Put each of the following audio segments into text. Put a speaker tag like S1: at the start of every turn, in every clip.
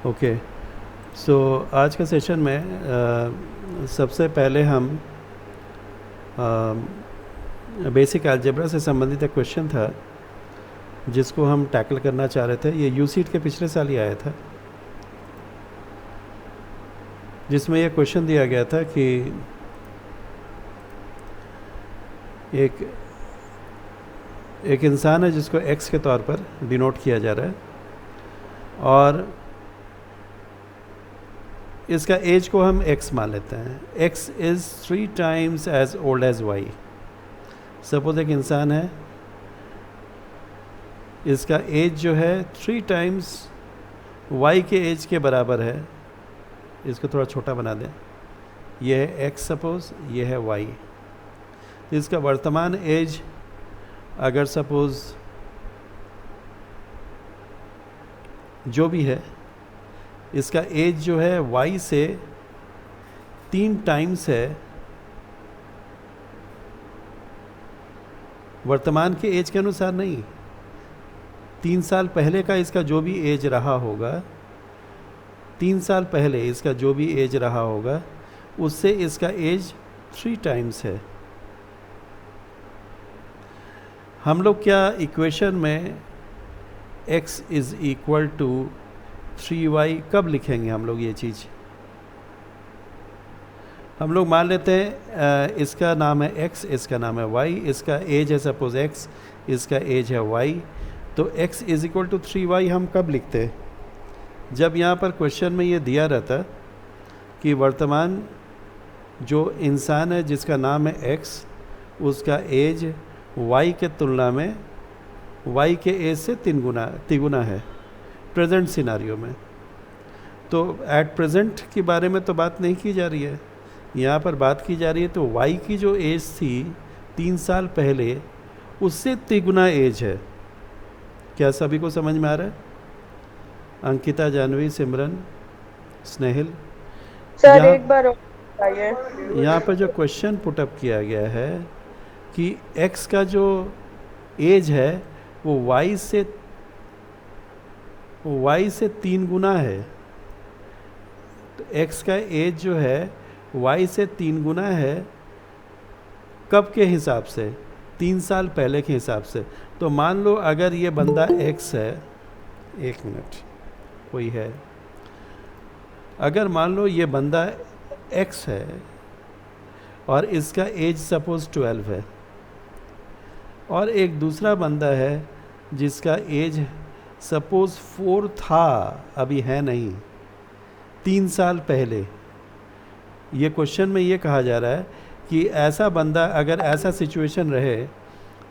S1: Okay. सो आज का session में सबसे पहले हम बेसिक अलजेब्रा से संबंधित एक क्वेश्चन था जिसको हम टैकल करना चाह रहे थे। ये यूसीट के पिछले साल ही आया था, जिसमें यह क्वेश्चन दिया गया था कि एक इंसान है जिसको एक्स के तौर पर डिनोट किया जा रहा है, और इसका एज को हम एक्स मान लेते हैं। X is 3 times as old as Y. Suppose एक इंसान है, इसका एज जो है 3 times वाई के एज के बराबर है। इसको थोड़ा छोटा बना दें। यह है एक्स, सपोज यह है वाई। तो इसका वर्तमान एज अगर सपोज जो भी है, इसका एज जो है y से 3 times है वर्तमान के एज के अनुसार नहीं, 3 साल पहले का इसका जो भी एज रहा होगा, 3 साल पहले इसका जो भी एज रहा होगा उससे इसका एज 3 times है। हम लोग क्या इक्वेशन में x is equal to 3y कब लिखेंगे हम लोग? ये चीज़ हम लोग मान लेते हैं इसका नाम है x, इसका नाम है y, इसका एज है सपोज x, इसका एज है y। तो x is equal to 3y हम कब लिखते हैं? जब यहाँ पर क्वेश्चन में ये दिया रहता कि वर्तमान जो इंसान है जिसका नाम है x, उसका एज y के तुलना में y के एज से तिगुना है प्रेजेंट सिनारियो में। तो एट प्रेजेंट के बारे में तो बात नहीं की जा रही है, यहाँ पर बात की जा रही है तो y की जो एज थी 3 साल पहले, उससे तिगुना एज है। क्या सभी को समझ में आ रहा है? अंकिता, जानवी, सिमरन, स्नेहिल,
S2: सर एक बार और बताइए।
S1: यहाँ पर जो क्वेश्चन पुटअप किया गया है कि x का जो एज है वो y से 3 गुना है। तो x का एज जो है y से 3 गुना है। कब के हिसाब से? 3 साल पहले के हिसाब से। तो मान लो अगर ये बंदा x है, 1 मिनट, कोई है, अगर मान लो ये बंदा x है और इसका एज सपोज 12 है, और एक दूसरा बंदा है जिसका एज सपोज 4 था, अभी है नहीं, 3 साल पहले। ये क्वेश्चन में ये कहा जा रहा है कि ऐसा बंदा, अगर ऐसा सिचुएशन रहे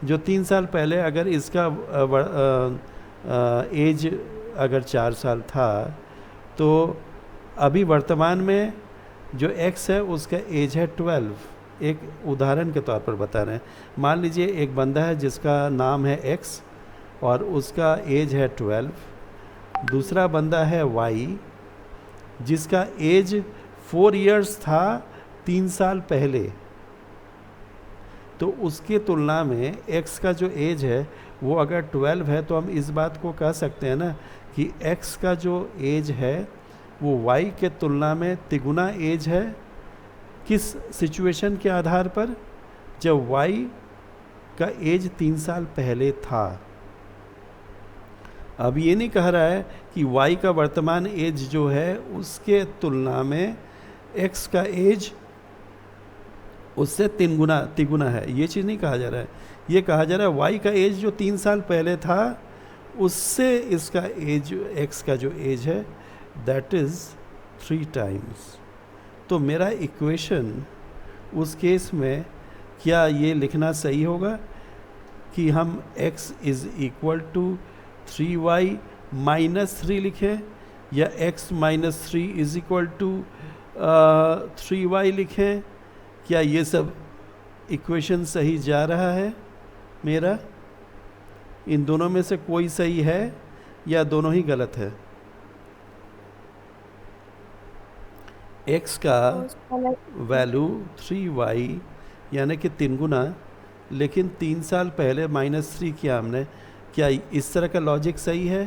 S1: जो 3 साल पहले अगर इसका एज अगर 4 साल था, तो अभी वर्तमान में जो x है उसका एज है 12। एक उदाहरण के तौर पर बता रहे हैं। मान लीजिए एक बंदा है जिसका नाम है x और उसका एज है 12। दूसरा बंदा है y जिसका एज 4 years था 3 साल पहले। तो उसके तुलना में x का जो एज है वो अगर 12 है, तो हम इस बात को कह सकते हैं ना कि x का जो एज है वो y के तुलना में तिगुना एज है। किस सिचुएशन के आधार पर? जब y का एज 3 साल पहले था। अब ये नहीं कह रहा है कि y का वर्तमान एज जो है उसके तुलना में x का एज उससे तिगुना है। ये चीज़ नहीं कहा जा रहा है। ये कहा जा रहा है y का एज जो 3 साल पहले था उससे इसका एज, x का जो एज है, दैट इज़ 3 times। तो मेरा इक्वेशन उस केस में क्या ये लिखना सही होगा कि हम x is equal to 3y minus 3 लिखें, या x minus 3 is equal to 3y लिखें? क्या ये सब इक्वेशन सही जा रहा है मेरा? इन दोनों में से कोई सही है या दोनों ही गलत है? x का वैल्यू 3y यानी कि 3 गुना, लेकिन 3 साल पहले -3 किया हमने। क्या इस तरह का लॉजिक सही है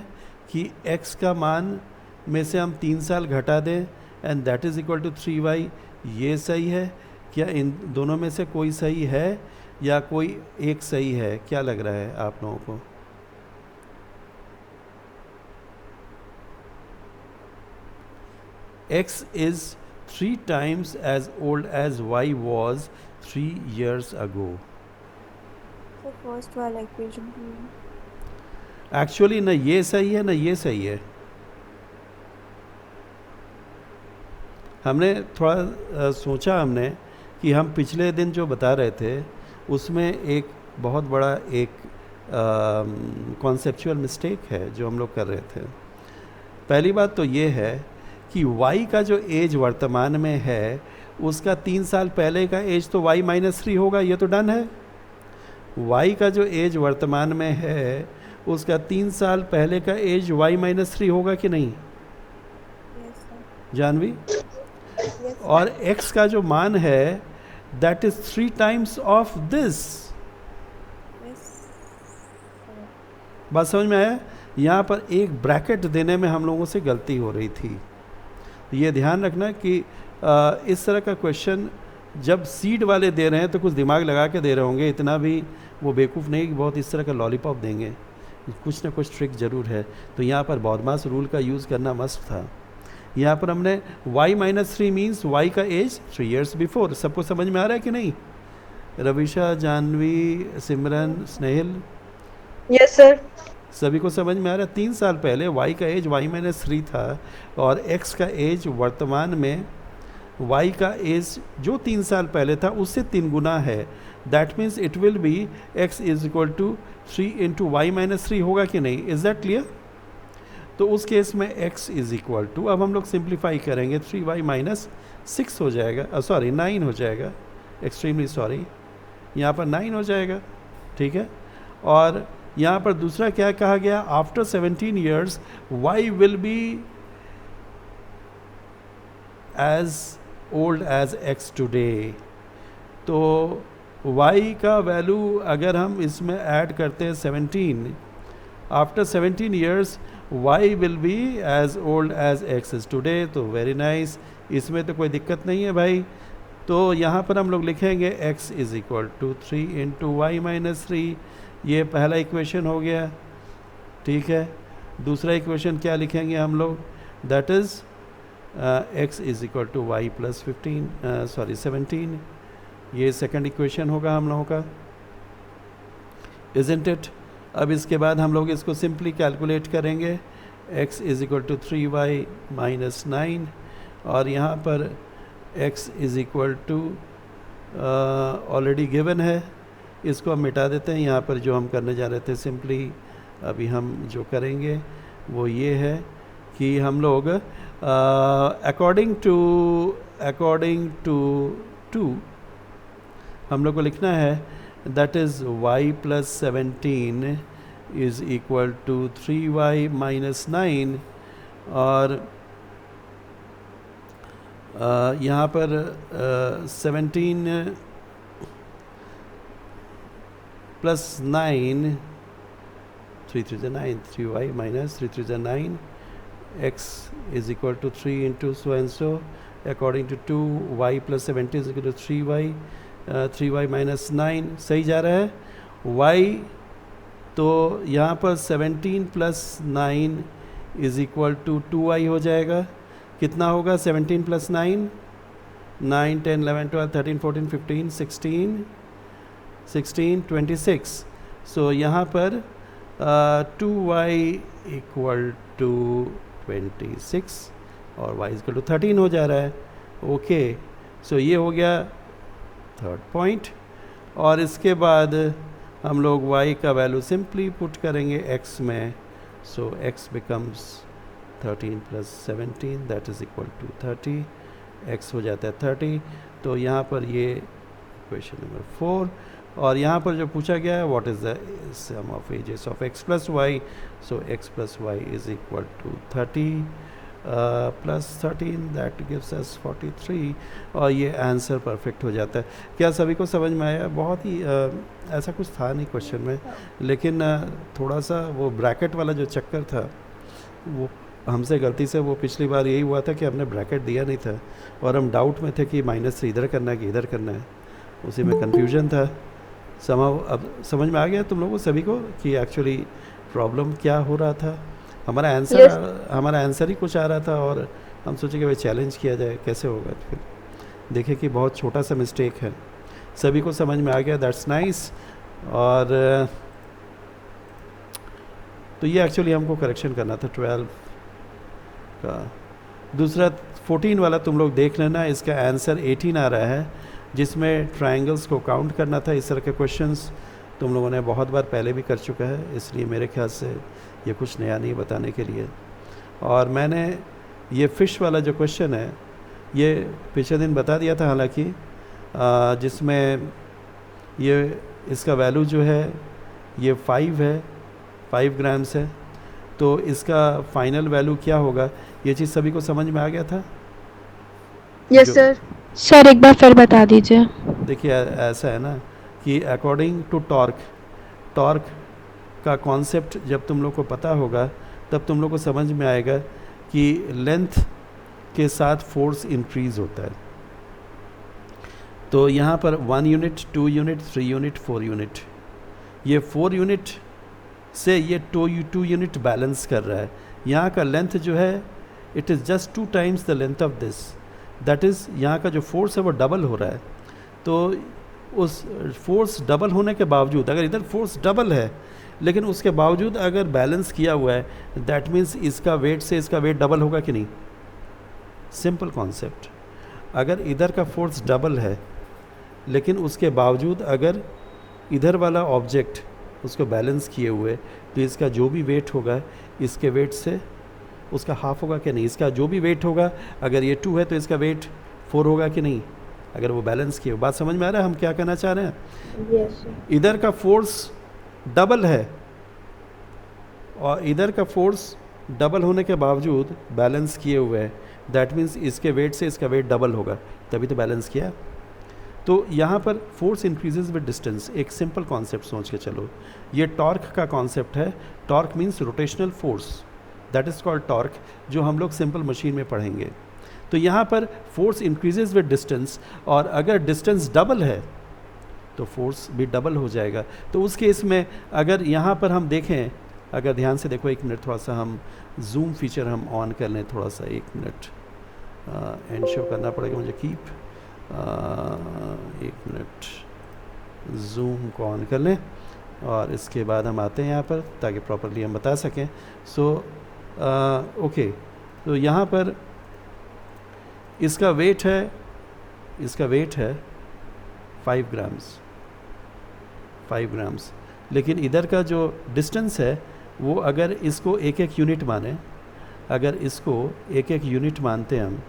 S1: कि x का मान में से हम 3 साल घटा दें and that is equal to 3y, ये सही है क्या? इन दोनों में से कोई सही है या कोई एक सही है? क्या लग रहा है आप लोगों को? x is 3 times as old as y was 3 years ago.
S3: So first वाला equation
S1: एक्चुअली ना ये सही है ना ये सही है। हमने थोड़ा सोचा हमने कि हम पिछले दिन जो बता रहे थे उसमें एक बहुत बड़ा एक कॉन्सेप्चुअल मिस्टेक है जो हम लोग कर रहे थे। पहली बात तो ये है कि y का जो एज वर्तमान में है उसका 3 साल पहले का एज तो y-3 होगा, ये तो डन है। y का जो एज वर्तमान में है उसका 3 साल पहले का एज y-3 होगा कि नहीं जानवी? और x का जो मान है that is 3 times of this. बात समझ में आया? यहाँ पर एक ब्रैकेट देने में हम लोगों से गलती हो रही थी। ये ध्यान रखना कि इस तरह का क्वेश्चन जब सीड वाले दे रहे हैं तो कुछ दिमाग लगा के दे रहे होंगे, इतना भी वो बेवकूफ़ नहीं कि बहुत इस तरह का लॉलीपॉप देंगे, कुछ ना कुछ ट्रिक ज़रूर है। तो यहाँ पर बॉडमास रूल का यूज़ करना मस्ट था। यहाँ पर हमने y-3 मीन्स y का एज 3 years बिफोर। सबको समझ में आ रहा है कि नहीं? रविशा, जानवी, सिमरन, स्नेहिल,
S2: यस सर।
S1: सभी को समझ में आ रहा है? 3 साल पहले y का एज y-3 था और x का एज वर्तमान में y का एज जो 3 साल पहले था उससे 3 गुना है। That means it will be x is equal to 3 into y-3 होगा कि नहीं? Is that clear? तो उस केस में x इज इक्वल टू, अब हम लोग सिंप्लीफाई करेंगे, 3y-6 हो जाएगा, सॉरी 9 हो जाएगा, एक्सट्रीमली सॉरी, यहाँ पर 9 हो जाएगा, ठीक है। और यहाँ पर दूसरा क्या कहा गया? After 17 years y will be as old as x today. तो y का वैल्यू अगर हम इसमें ऐड करते हैं 17, after 17 years y will be as old as x is today. तो वेरी नाइस, इसमें तो कोई दिक्कत नहीं है भाई। तो यहाँ पर हम लोग लिखेंगे x is equal to 3 into y-3, ये पहला इक्वेशन हो गया, ठीक है। दूसरा इक्वेशन क्या लिखेंगे हम लोग? That is x is equal to y plus 17, ये सेकंड इक्वेशन होगा हम लोगों का, इजंट इट? अब इसके बाद हम लोग इसको सिंपली कैलकुलेट करेंगे, x is equal to 3y-9, और यहाँ पर x is equal to already given है, इसको हम मिटा देते हैं। यहाँ पर जो हम करने जा रहे थे सिंपली अभी हम जो करेंगे वो ये है कि हम लोग अकॉर्डिंग टू हम लोग को लिखना है that is y plus 17 is equal to 3y-9, और यहाँ पर 17 plus 9, 3 3 9, 3y minus 3 3 9, x is equal to 3 into so and so, according to 2y plus 17 is equal to 3y minus 9। सही जा रहा है? y तो यहाँ पर 17 plus 9 is equal to 2y हो जाएगा। कितना होगा 17 प्लस 9? 9 10 11 12 13 14 15 16 26। सो यहाँ पर 2y इक्वल टू 26 और y इक्वल टू 13 हो जा रहा है। ओके, सो ये हो गया थर्ड पॉइंट। और इसके बाद हम लोग y का वैल्यू सिंपली पुट करेंगे x में, so x becomes 13 plus 17 that is equal to 30, x हो जाता है 30। तो यहाँ पर ये इक्वेशन नंबर 4, और यहाँ पर जो पूछा गया है what is the sum of ages of x plus y, so x plus y is equal to 30 plus 13 that gives us 43, और ये आंसर परफेक्ट हो जाता है। क्या सभी को समझ में आया? बहुत ही ऐसा कुछ था नहीं क्वेश्चन में, लेकिन थोड़ा सा वो ब्रैकेट वाला जो चक्कर था वो हमसे गलती से वो पिछली बार यही हुआ था कि हमने ब्रैकेट दिया नहीं था और हम डाउट में थे कि माइनस से इधर करना है कि इधर करना है, उसी में कन्फ्यूजन था। अब समझ में आ गया तुम लोगों सभी को कि एक्चुअली प्रॉब्लम क्या हो रहा था। हमारा आंसर ही कुछ आ रहा था और हम सोचे कि भाई चैलेंज किया जाए कैसे होगा। फिर देखे कि बहुत छोटा सा मिस्टेक है, सभी को समझ में आ गया, दैट्स नाइस। और तो ये एक्चुअली हमको करेक्शन करना था 12 का। दूसरा 14 वाला तुम लोग देख लेना, इसका आंसर 18 आ रहा है, जिसमें ट्रायंगल्स को काउंट करना था। इस तरह के क्वेश्चंस तुम लोगों ने बहुत बार पहले भी कर चुका है, इसलिए मेरे ख्याल से ये कुछ नया नहीं बताने के लिए। और मैंने ये फ़िश वाला जो क्वेश्चन है ये पिछले दिन बता दिया था, हालांकि जिसमें ये इसका वैल्यू जो है ये 5 है, 5 ग्राम्स है, तो इसका फाइनल वैल्यू क्या होगा, ये चीज़ सभी को समझ में आ गया था?
S2: Yes sir.
S4: सर एक बार फिर बता दीजिए।
S1: देखिए ऐसा है ना कि अकॉर्डिंग टू टॉर्क का कॉन्सेप्ट जब तुम लोग को पता होगा तब तुम लोग को समझ में आएगा कि लेंथ के साथ फोर्स इंक्रीज होता है। तो यहाँ पर 1 यूनिट, 2 यूनिट, 3 यूनिट, 4 यूनिट, ये 4 यूनिट से ये 2 यूनिट बैलेंस कर रहा है। यहाँ का लेंथ जो है it is just 2 times the length of this, that is यहाँ का जो फोर्स है वो डबल हो रहा है। तो उस फोर्स डबल होने के बावजूद, अगर इधर फोर्स डबल है लेकिन उसके बावजूद अगर बैलेंस किया हुआ है, दैट मीन्स इसका वेट से इसका वेट डबल होगा कि नहीं। सिंपल कॉन्सेप्ट, अगर इधर का फोर्स डबल है लेकिन उसके बावजूद अगर इधर वाला ऑब्जेक्ट उसको बैलेंस किए हुए, तो इसका जो भी वेट होगा इसके वेट से उसका हाफ होगा कि नहीं। इसका जो भी वेट होगा, अगर ये 2 है तो इसका वेट 4 होगा कि नहीं, अगर वो बैलेंस किए। बात समझ में आ रहा है हम क्या कहना चाह रहे हैं?
S2: यस।
S1: इधर का फोर्स डबल है और इधर का फोर्स डबल होने के बावजूद बैलेंस किए हुए है, दैट मीन्स इसके वेट से इसका वेट डबल होगा, तभी तो बैलेंस किया। तो यहाँ पर फोर्स इंक्रीजेज विद डिस्टेंस। एक सिंपल कॉन्सेप्ट सोच के चलो, ये टॉर्क का कॉन्सेप्ट है। Torque means rotational force, that is called torque, जो हम लोग सिंपल मशीन में पढ़ेंगे। तो यहाँ पर फोर्स इंक्रीजेज विद डिस्टेंस, और अगर डिस्टेंस डबल है तो फोर्स भी डबल हो जाएगा। तो उस केस में अगर यहाँ पर हम देखें, अगर ध्यान से देखो, 1 मिनट थोड़ा सा हम जूम फीचर हम ऑन कर लें, थोड़ा सा 1 मिनट एंड शो करना पड़ेगा मुझे, कीप 1 मिनट जूम को ऑन कर लें और इसके बाद हम आते हैं यहाँ पर ताकि प्रॉपरली हम बता सकें। सो ओके, तो यहाँ पर इसका वेट है 5 ग्राम्स, लेकिन इधर का जो डिस्टेंस है वो अगर इसको एक यूनिट माने, अगर इसको एक यूनिट मानते हैं हम,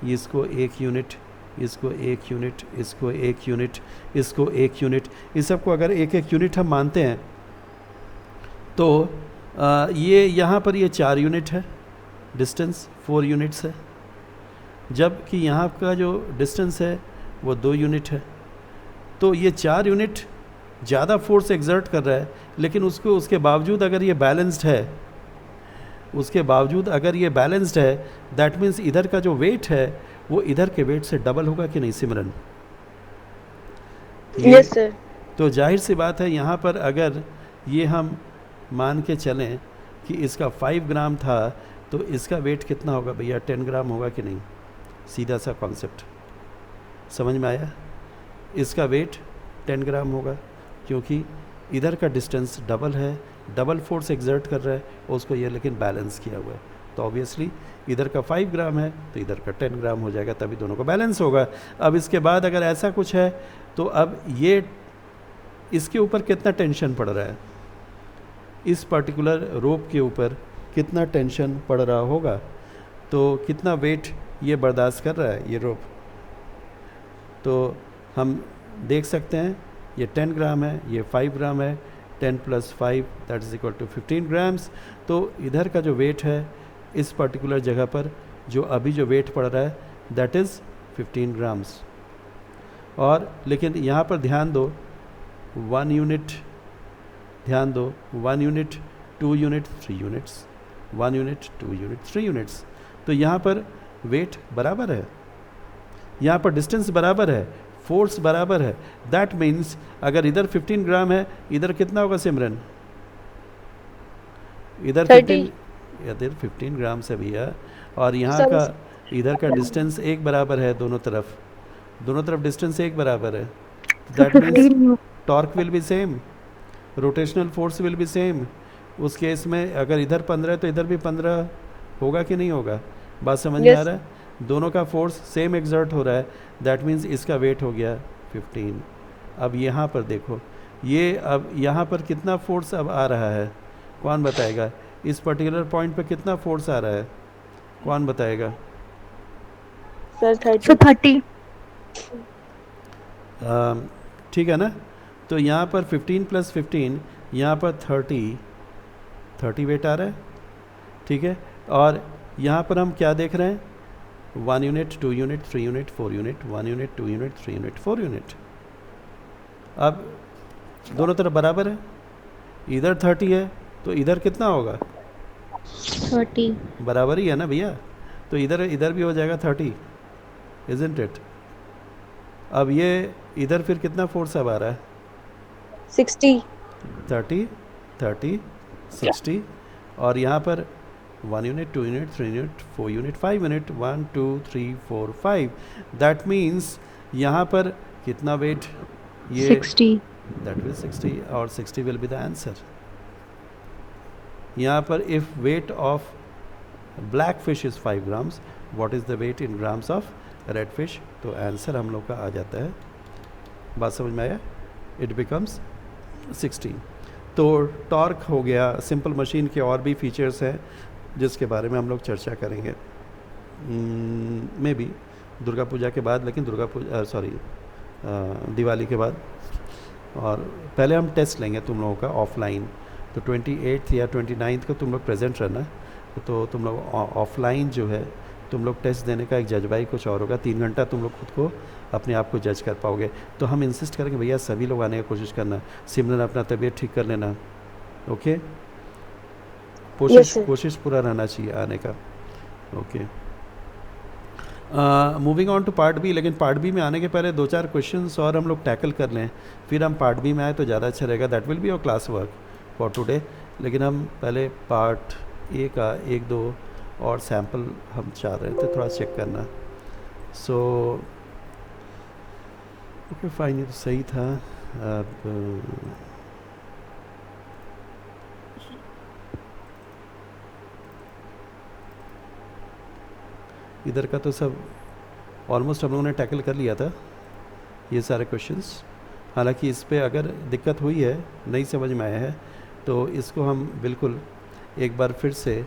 S1: इसको 1 यूनिट, इसको 1 यूनिट, इसको 1 यूनिट, इसको 1 यूनिट, इस सबको अगर एक यूनिट हम मानते हैं तो ये यहाँ पर ये 4 यूनिट है डिस्टेंस, 4 यूनिट्स है, जबकि यहाँ का जो डिस्टेंस है वो 2 यूनिट है। तो ये 4 यूनिट ज़्यादा फोर्स एक्सर्ट कर रहा है, लेकिन उसके बावजूद अगर ये बैलेंस्ड है, दैट मीन्स इधर का जो वेट है वो इधर के वेट से डबल होगा कि नहीं सिमरन?
S2: Yes sir.
S1: तो जाहिर सी बात है, यहाँ पर अगर ये हम मान के चलें कि इसका 5 ग्राम था तो इसका वेट कितना होगा भैया? 10 ग्राम होगा कि नहीं? सीधा सा कॉन्सेप्ट समझ में आया? इसका वेट 10 ग्राम होगा क्योंकि इधर का डिस्टेंस डबल है, डबल फोर्स एक्सर्ट कर रहा है उसको, ये लेकिन बैलेंस किया हुआ है। तो ऑब्वियसली इधर का 5 ग्राम है तो इधर का 10 ग्राम हो जाएगा, तभी दोनों का बैलेंस होगा। अब इसके बाद अगर ऐसा कुछ है तो अब ये इसके ऊपर कितना टेंशन पड़ रहा है, इस पर्टिकुलर रोप के ऊपर कितना टेंशन पड़ रहा होगा, तो कितना वेट ये बर्दाश्त कर रहा है ये रोप। तो हम देख सकते हैं ये 10 ग्राम है, ये 5 ग्राम है, 10 + 5 that is equal to 15 grams. तो इधर का जो वेट है इस पर्टिकुलर जगह पर जो अभी जो वेट पड़ रहा है दैट इज़ 15 ग्राम्स। और लेकिन यहाँ पर ध्यान दो 1 unit, 1 unit, 2 unit, 3 units, 1 unit, 2 unit, 3 units. तो यहाँ पर वेट बराबर है, यहाँ पर डिस्टेंस बराबर है, फोर्स बराबर है। दैट मीन्स अगर इधर 15 ग्राम है, इधर कितना होगा सिमरन? इधर
S2: 30।
S1: 15 ग्राम से भैया, और यहाँ
S2: Sorry,
S1: का इधर का डिस्टेंस एक बराबर है, दोनों तरफ डिस्टेंस एक बराबर है। That means torque will be same, rotational force will be same. उस केस में अगर इधर 15 है तो इधर भी 15 होगा कि नहीं होगा? बात समझ में आ
S2: Yes.
S1: रहा है? दोनों का फोर्स सेम एग्जर्ट हो रहा है। दैट मीन्स इसका वेट हो गया 15। अब यहाँ पर देखो, ये अब यहाँ पर कितना फोर्स अब आ रहा है, कौन बताएगा? इस पर्टिकुलर पॉइंट पे कितना फोर्स आ रहा है, कौन बताएगा?
S2: sir, 30.
S4: सर 30।
S1: ठीक है ना? तो यहाँ पर 15 + 15, यहाँ पर 30 वेट आ रहा है, ठीक है। और यहाँ पर हम क्या देख रहे हैं? 1 unit, 2 unit, 3 unit, 4 unit, 1 unit, 2 unit, 3 unit, 4 unit. अब दोनों तरफ बराबर है, इधर 30 है तो इधर कितना होगा?
S4: 30।
S1: बराबर ही है ना भैया, तो इधर भी हो जाएगा 30, इजंट इट? अब ये इधर फिर कितना फोर्स अब आ रहा है?
S2: 60.
S1: 30, 30, 60। और यहाँ पर 1 unit, 2 unit, 3 unit, 4 unit, 5 unit, 1 2 3 4 5। That means यहाँ पर कितना वेट? ये
S4: 60।
S1: दैट विल 60, और 60 विल बी द आंसर। यहाँ पर if weight of black fish is 5 grams, what is the weight in grams of red fish? तो आंसर हम लोग का आ जाता है, बात समझ में आया? It becomes 16। तो टॉर्क हो गया। सिंपल मशीन के और भी फीचर्स हैं जिसके बारे में हम लोग चर्चा करेंगे मे बी दुर्गा पूजा के बाद, लेकिन दिवाली के बाद। और पहले हम टेस्ट लेंगे तुम लोगों का ऑफलाइन। तो 28 या 29 को तुम लोग प्रेजेंट रहना, तो तुम लोग ऑफलाइन जो है तुम लोग टेस्ट देने का एक जज्बा ही कुछ और होगा। 3 घंटा तुम लोग खुद को अपने आप को जज कर पाओगे। तो हम इंसिस्ट करेंगे भैया सभी लोग आने की कोशिश करना। सिमरन अपना तबीयत ठीक कर लेना, ओके?
S2: Yes, sir.
S1: कोशिश पूरा रहना चाहिए आने का, okay. Moving on to part B. लेकिन पार्ट बी में आने के पहले 2-4 क्वेश्चंस और हम लोग टैकल कर लें, फिर हम पार्ट बी में आए तो ज़्यादा अच्छा रहेगा। That will be your class work for today. लेकिन हम पहले पार्ट ए का 1-2 और सैम्पल हम चाह रहे थे थोड़ा चेक करना। सो ओके फाइन, ये तो सही था। अब इधर का तो सब ऑलमोस्ट हम लोगों ने टैकल कर लिया था, ये सारे क्वेश्चंस। हालांकि इस पे अगर दिक्कत हुई है, नहीं समझ में आया है, तो इसको हम बिल्कुल एक बार फिर से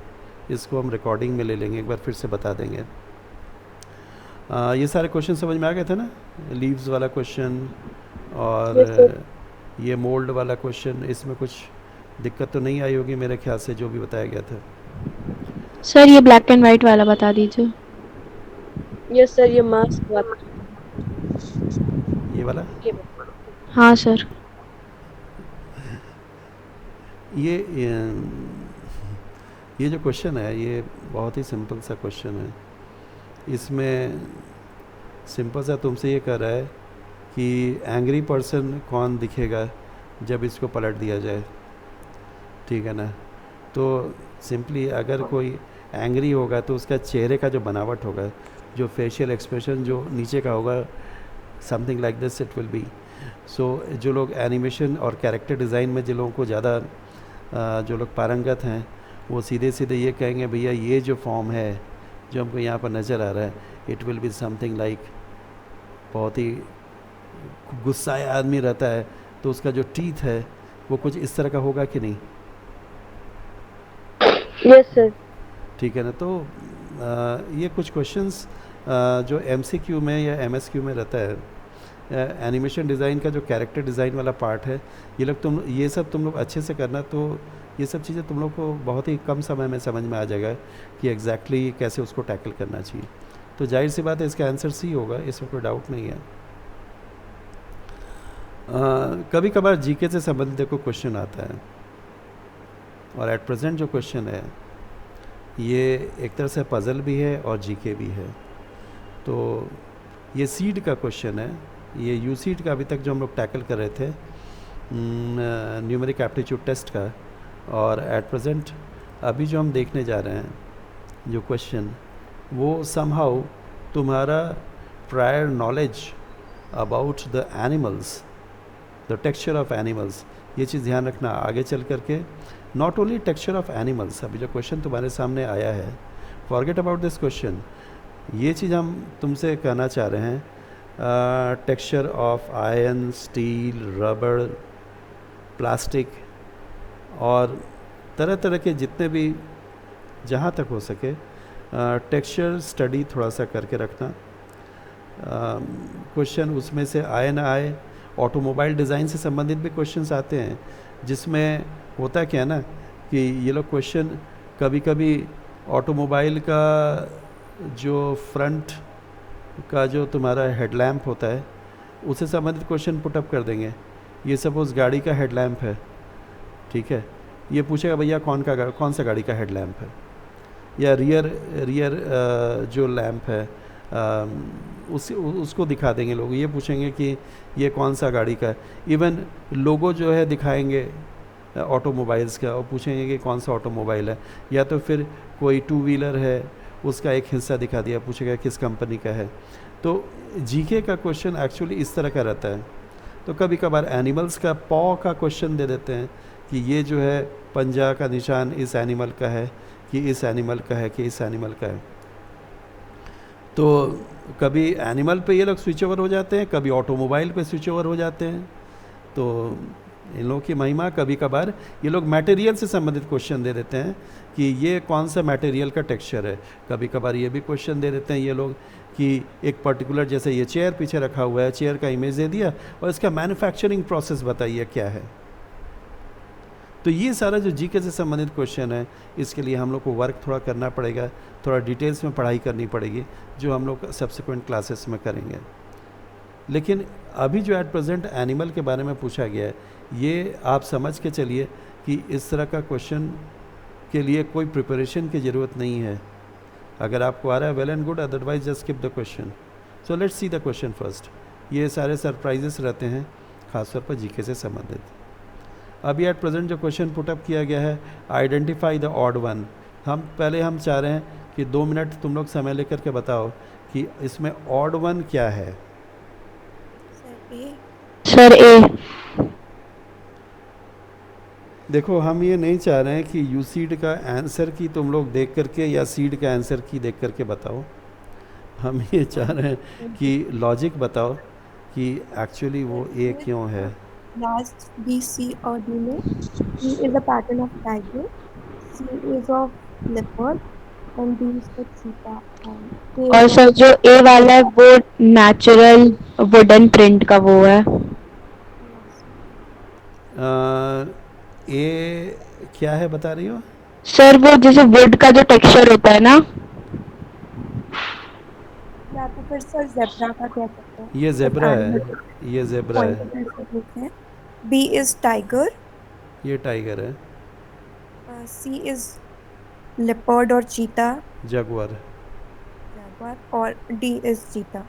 S1: इसको हम रिकॉर्डिंग में ले लेंगे, एक बार फिर से बता देंगे। ये सारे क्वेश्चन समझ में आ गए थे ना? लीव्स वाला क्वेश्चन और
S2: Yes, sir.
S1: ये मोल्ड वाला क्वेश्चन, इसमें कुछ दिक्कत तो नहीं आई होगी मेरे ख्याल से, जो भी बताया गया था।
S4: सर ये ब्लैक एंड वाइट वाला बता दीजिए।
S2: Yes, sir. ये मास्क वाला.
S1: ये वाला,
S4: हाँ सर।
S1: ये जो क्वेश्चन है ये बहुत ही सिंपल सा क्वेश्चन है। इसमें सिंपल सा तुमसे ये कह रहा है कि एंग्री पर्सन कौन दिखेगा जब इसको पलट दिया जाए, ठीक है ना? तो सिंपली अगर कोई एंग्री होगा तो उसका चेहरे का जो बनावट होगा, जो फेशियल एक्सप्रेशन जो नीचे का होगा, something like this it will be. So जो लोग एनिमेशन और कैरेक्टर डिज़ाइन में जिन लोगों को ज़्यादा जो लोग पारंगत हैं, वो सीधे सीधे ये कहेंगे भैया ये जो फॉर्म है जो हमको यहाँ पर नज़र आ रहा है, it will be something like, बहुत ही गुस्साया आदमी रहता है तो उसका जो टीथ है वो कुछ इस तरह का होगा कि नहीं?
S2: Yes, sir.
S1: ठीक है ना? तो ये कुछ क्वेश्चंस जो MCQ में या MSQ में रहता है, एनिमेशन डिज़ाइन का जो कैरेक्टर डिज़ाइन वाला पार्ट है, ये सब तुम लोग अच्छे से करना, तो ये सब चीज़ें तुम लोग को बहुत ही कम समय में समझ में आ जाएगा कि एग्जैक्टली कैसे उसको टैकल करना चाहिए। तो जाहिर सी बात है इसका आंसर सी होगा, इसमें कोई डाउट नहीं है। कभी कभार जीके से संबंधित देखो क्वेश्चन आता है, और एट प्रेजेंट जो क्वेश्चन है ये एक तरह से पज़ल भी है और जीके भी है। तो ये सीड का क्वेश्चन है, ये यू सीड का अभी तक जो हम लोग टैकल कर रहे थे न्यूमेरिक एप्टीट्यूड टेस्ट का, और एट प्रेजेंट अभी जो हम देखने जा रहे हैं जो क्वेश्चन, वो समहाउ तुम्हारा prior knowledge about the animals, the texture of animals, ये चीज़ ध्यान रखना आगे चल करके। Not only texture of animals, अभी जो क्वेश्चन तुम्हारे सामने आया है, फॉरगेट अबाउट दिस क्वेश्चन, ये चीज़ हम तुमसे कहना चाह रहे हैं texture of iron, steel, rubber, plastic और तरह तरह के जितने भी, जहाँ तक हो सके टेक्सचर स्टडी थोड़ा सा करके रखना। क्वेश्चन उसमें से आए ना आए, ऑटोमोबाइल डिज़ाइन से संबंधित भी क्वेश्चंस आते हैं, जिसमें होता क्या है ना कि ये लोग क्वेश्चन कभी कभी ऑटोमोबाइल का जो फ्रंट का जो तुम्हारा हेडलैम्प होता है उससे संबंधित क्वेश्चन पुटअप कर देंगे। ये सपोज़ गाड़ी का हेडलैम्प है, ठीक है, ये पूछेगा भैया कौन सा गाड़ी का हेडलैम्प है, या रियर जो लैम्प है उसको दिखा देंगे लोग, ये पूछेंगे कि ये कौन सा गाड़ी का है। इवन लोगो जो है दिखाएंगे ऑटोमोबाइल्स का और पूछेंगे कि कौन सा ऑटोमोबाइल है, या तो फिर कोई टू व्हीलर है उसका एक हिस्सा दिखा दिया, पूछेगा किस कंपनी का है। तो जीके का क्वेश्चन एक्चुअली इस तरह का रहता है। तो कभी कभार एनिमल्स का पॉ का क्वेश्चन दे देते हैं कि ये जो है पंजा का निशान इस एनिमल का है कि इस एनिमल का है कि इस एनिमल का है। तो कभी एनिमल पे ये लोग स्विच ओवर हो जाते हैं, कभी ऑटोमोबाइल पे स्विच ओवर हो जाते हैं। तो इन लोगों की महिमा, कभी कभार ये लोग मटेरियल से संबंधित क्वेश्चन दे देते हैं कि ये कौन सा मटेरियल का टेक्सचर है। कभी कभार ये भी क्वेश्चन दे देते हैं ये लोग कि एक पर्टिकुलर, जैसे ये चेयर पीछे रखा हुआ है, चेयर का इमेज दे दिया और इसका मैन्युफैक्चरिंग प्रोसेस बताइए क्या है। तो ये सारा जो जीके से संबंधित क्वेश्चन है, इसके लिए हम लोग को वर्क थोड़ा करना पड़ेगा, थोड़ा डिटेल्स में पढ़ाई करनी पड़ेगी, जो हम लोग सब्सिक्वेंट क्लासेस में करेंगे। लेकिन अभी जो एट प्रेजेंट एनिमल के बारे में पूछा गया है, ये आप समझ के चलिए कि इस तरह का क्वेश्चन के लिए कोई प्रिपरेशन की ज़रूरत नहीं है। अगर आपको आ रहा है well and good, otherwise just skip the question. So let's see the question first. ये सारे सरप्राइजेस रहते हैं खासतौर पर जीके से संबंधित। अभी एट प्रेजेंट जो क्वेश्चन पुटअप किया गया है, आइडेंटिफाई द ऑड वन। हम चाह रहे हैं कि 2 मिनट तुम लोग समय लेकर के बताओ कि इसमें ऑड वन क्या है।
S4: सर ए।
S1: देखो, हम ये नहीं चाह रहे हैं कि यू सीड का आंसर की तुम लोग देख करके या सीड का आंसर की देख करके बताओ। हम ये चाह रहे हैं कि लॉजिक बताओ कि एक्चुअली वो ए क्यों है।
S3: Last B, C और D में E is a pattern of tiger, C is of leopard and D is the cheetah and A
S4: और
S3: is
S4: सर जो ए वाला है वो नेचुरल वुडन प्रिंट का वो है।
S1: ए क्या है बता रही हो?
S4: सर वो जैसे वुड का जो टेक्सचर होता है ना,
S3: या तो फिर सर जेब्रा का कह सकते हैं।
S1: ये जेब्रा है, ये जेब्रा है।
S3: B is tiger,
S1: ये टाइगर है।
S3: C is leopard और cheetah,
S1: जगुआर।
S3: jaguar और D is cheetah।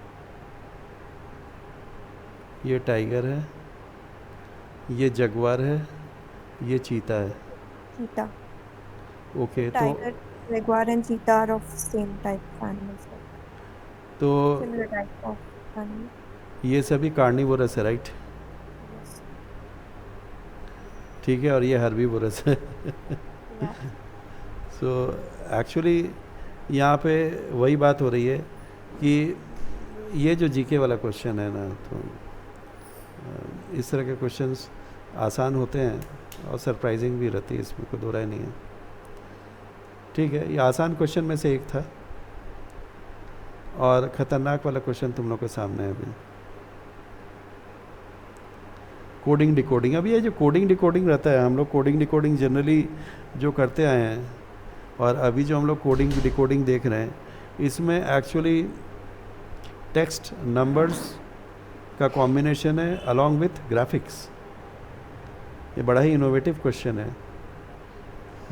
S1: ये टाइगर है, ये जगुआर है, ये चीता है।
S3: cheetah।
S1: ओके, तो
S3: Tiger, jaguar and cheetah are of same type of animals.
S1: तो
S3: Similar type of animal।
S1: ये सभी कार्निवोरस है, राइट?
S3: Yes।
S1: ठीक है, और ये हर्बीवोरस है।
S3: Yeah।
S1: सो एक्चुअली यहाँ पे वही बात हो रही है कि ये जो जीके वाला क्वेश्चन है ना, तो इस तरह के क्वेश्चंस आसान होते हैं और सरप्राइजिंग भी रहती है, इसमें कोई दो राय नहीं है। ठीक है, ये आसान क्वेश्चन में से एक था और ख़तरनाक वाला क्वेश्चन तुम लोग के सामने है अभी। कोडिंग डिकोडिंग, अभी ये जो कोडिंग डिकोडिंग रहता है, हम लोग कोडिंग डिकोडिंग जनरली जो करते आए हैं, और अभी जो हम लोग कोडिंग डिकोडिंग देख रहे हैं, इसमें एक्चुअली टेक्स्ट नंबर्स का कॉम्बिनेशन है अलॉन्ग विथ ग्राफिक्स। ये बड़ा ही इनोवेटिव क्वेश्चन है,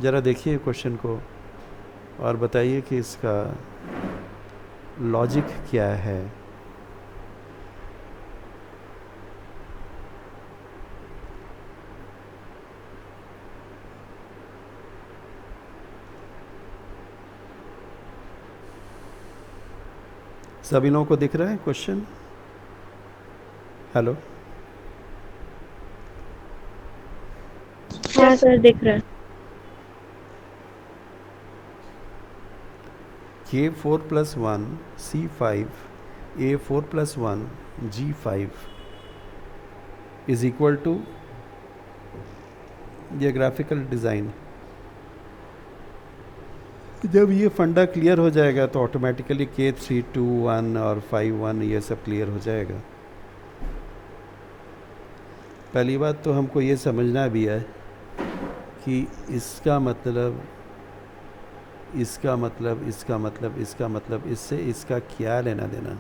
S1: ज़रा देखिए क्वेश्चन को। और बताइए कि इसका लॉजिक क्या है। सभी लोगों को दिख रहा है क्वेश्चन? हेलो?
S4: हाँ सर दिख रहा है।
S1: K4+1 C5 A4+1 G5 is equal to ये ग्राफिकल डिज़ाइन। जब ये फंडा क्लियर हो जाएगा तो ऑटोमेटिकली K321 और 5 1 ये सब क्लियर हो जाएगा। पहली बात तो हमको ये समझना भी है कि इसका मतलब इसका मतलब इसका मतलब इसका मतलब इससे इसका क्या लेना देना।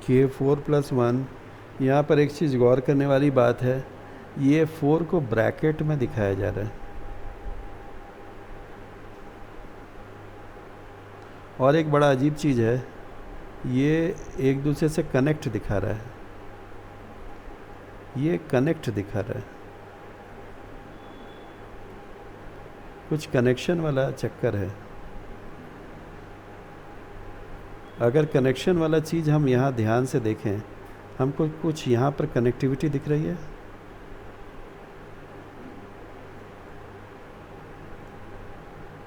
S1: K4+1 यहाँ पर एक चीज़ गौर करने वाली बात है, ये 4 को ब्रैकेट में दिखाया जा रहा है और एक बड़ा अजीब चीज़ है, ये एक दूसरे से कनेक्ट दिखा रहा है, ये कनेक्ट दिखा रहा है, कुछ कनेक्शन वाला चक्कर है। अगर कनेक्शन वाला चीज़ हम यहाँ ध्यान से देखें, हमको कुछ यहाँ पर कनेक्टिविटी दिख रही है।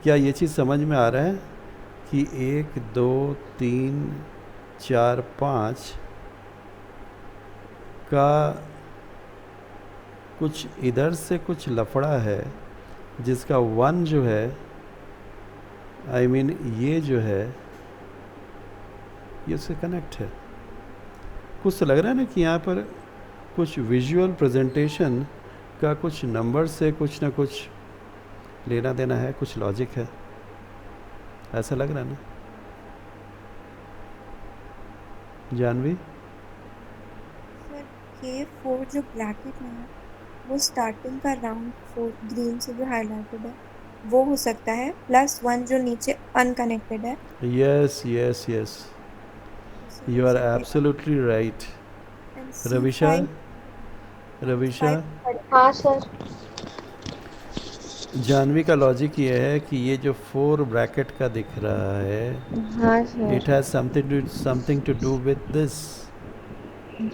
S1: क्या ये चीज़ समझ में आ रहा है कि 1 2 3 4 5 का कुछ इधर से कुछ लफड़ा है, जिसका 1 जो है, आई मीन ये जो है, ये उससे कनेक्ट है। कुछ तो लग रहा है ना कि यहाँ पर कुछ विजुअल प्रेजेंटेशन का कुछ नंबर से कुछ ना कुछ लेना देना है, कुछ लॉजिक है, ऐसा लग रहा है ना जानवी?
S3: सर K4 जो ब्रैकेट में है वो स्टार्टिंग का राउंड 4 ग्रीन से जो हाईलाइटेड है वो हो सकता है, +1 जो नीचे अनकनेक्टेड है।
S1: Yes yes yes, you are absolutely right. Ravisha, Ravisha,
S4: हाँ सर।
S1: जानवी का लॉजिक ये है कि ये जो 4 ब्रैकेट का दिख रहा है,
S4: हाँ sir.
S1: It has something to do with this.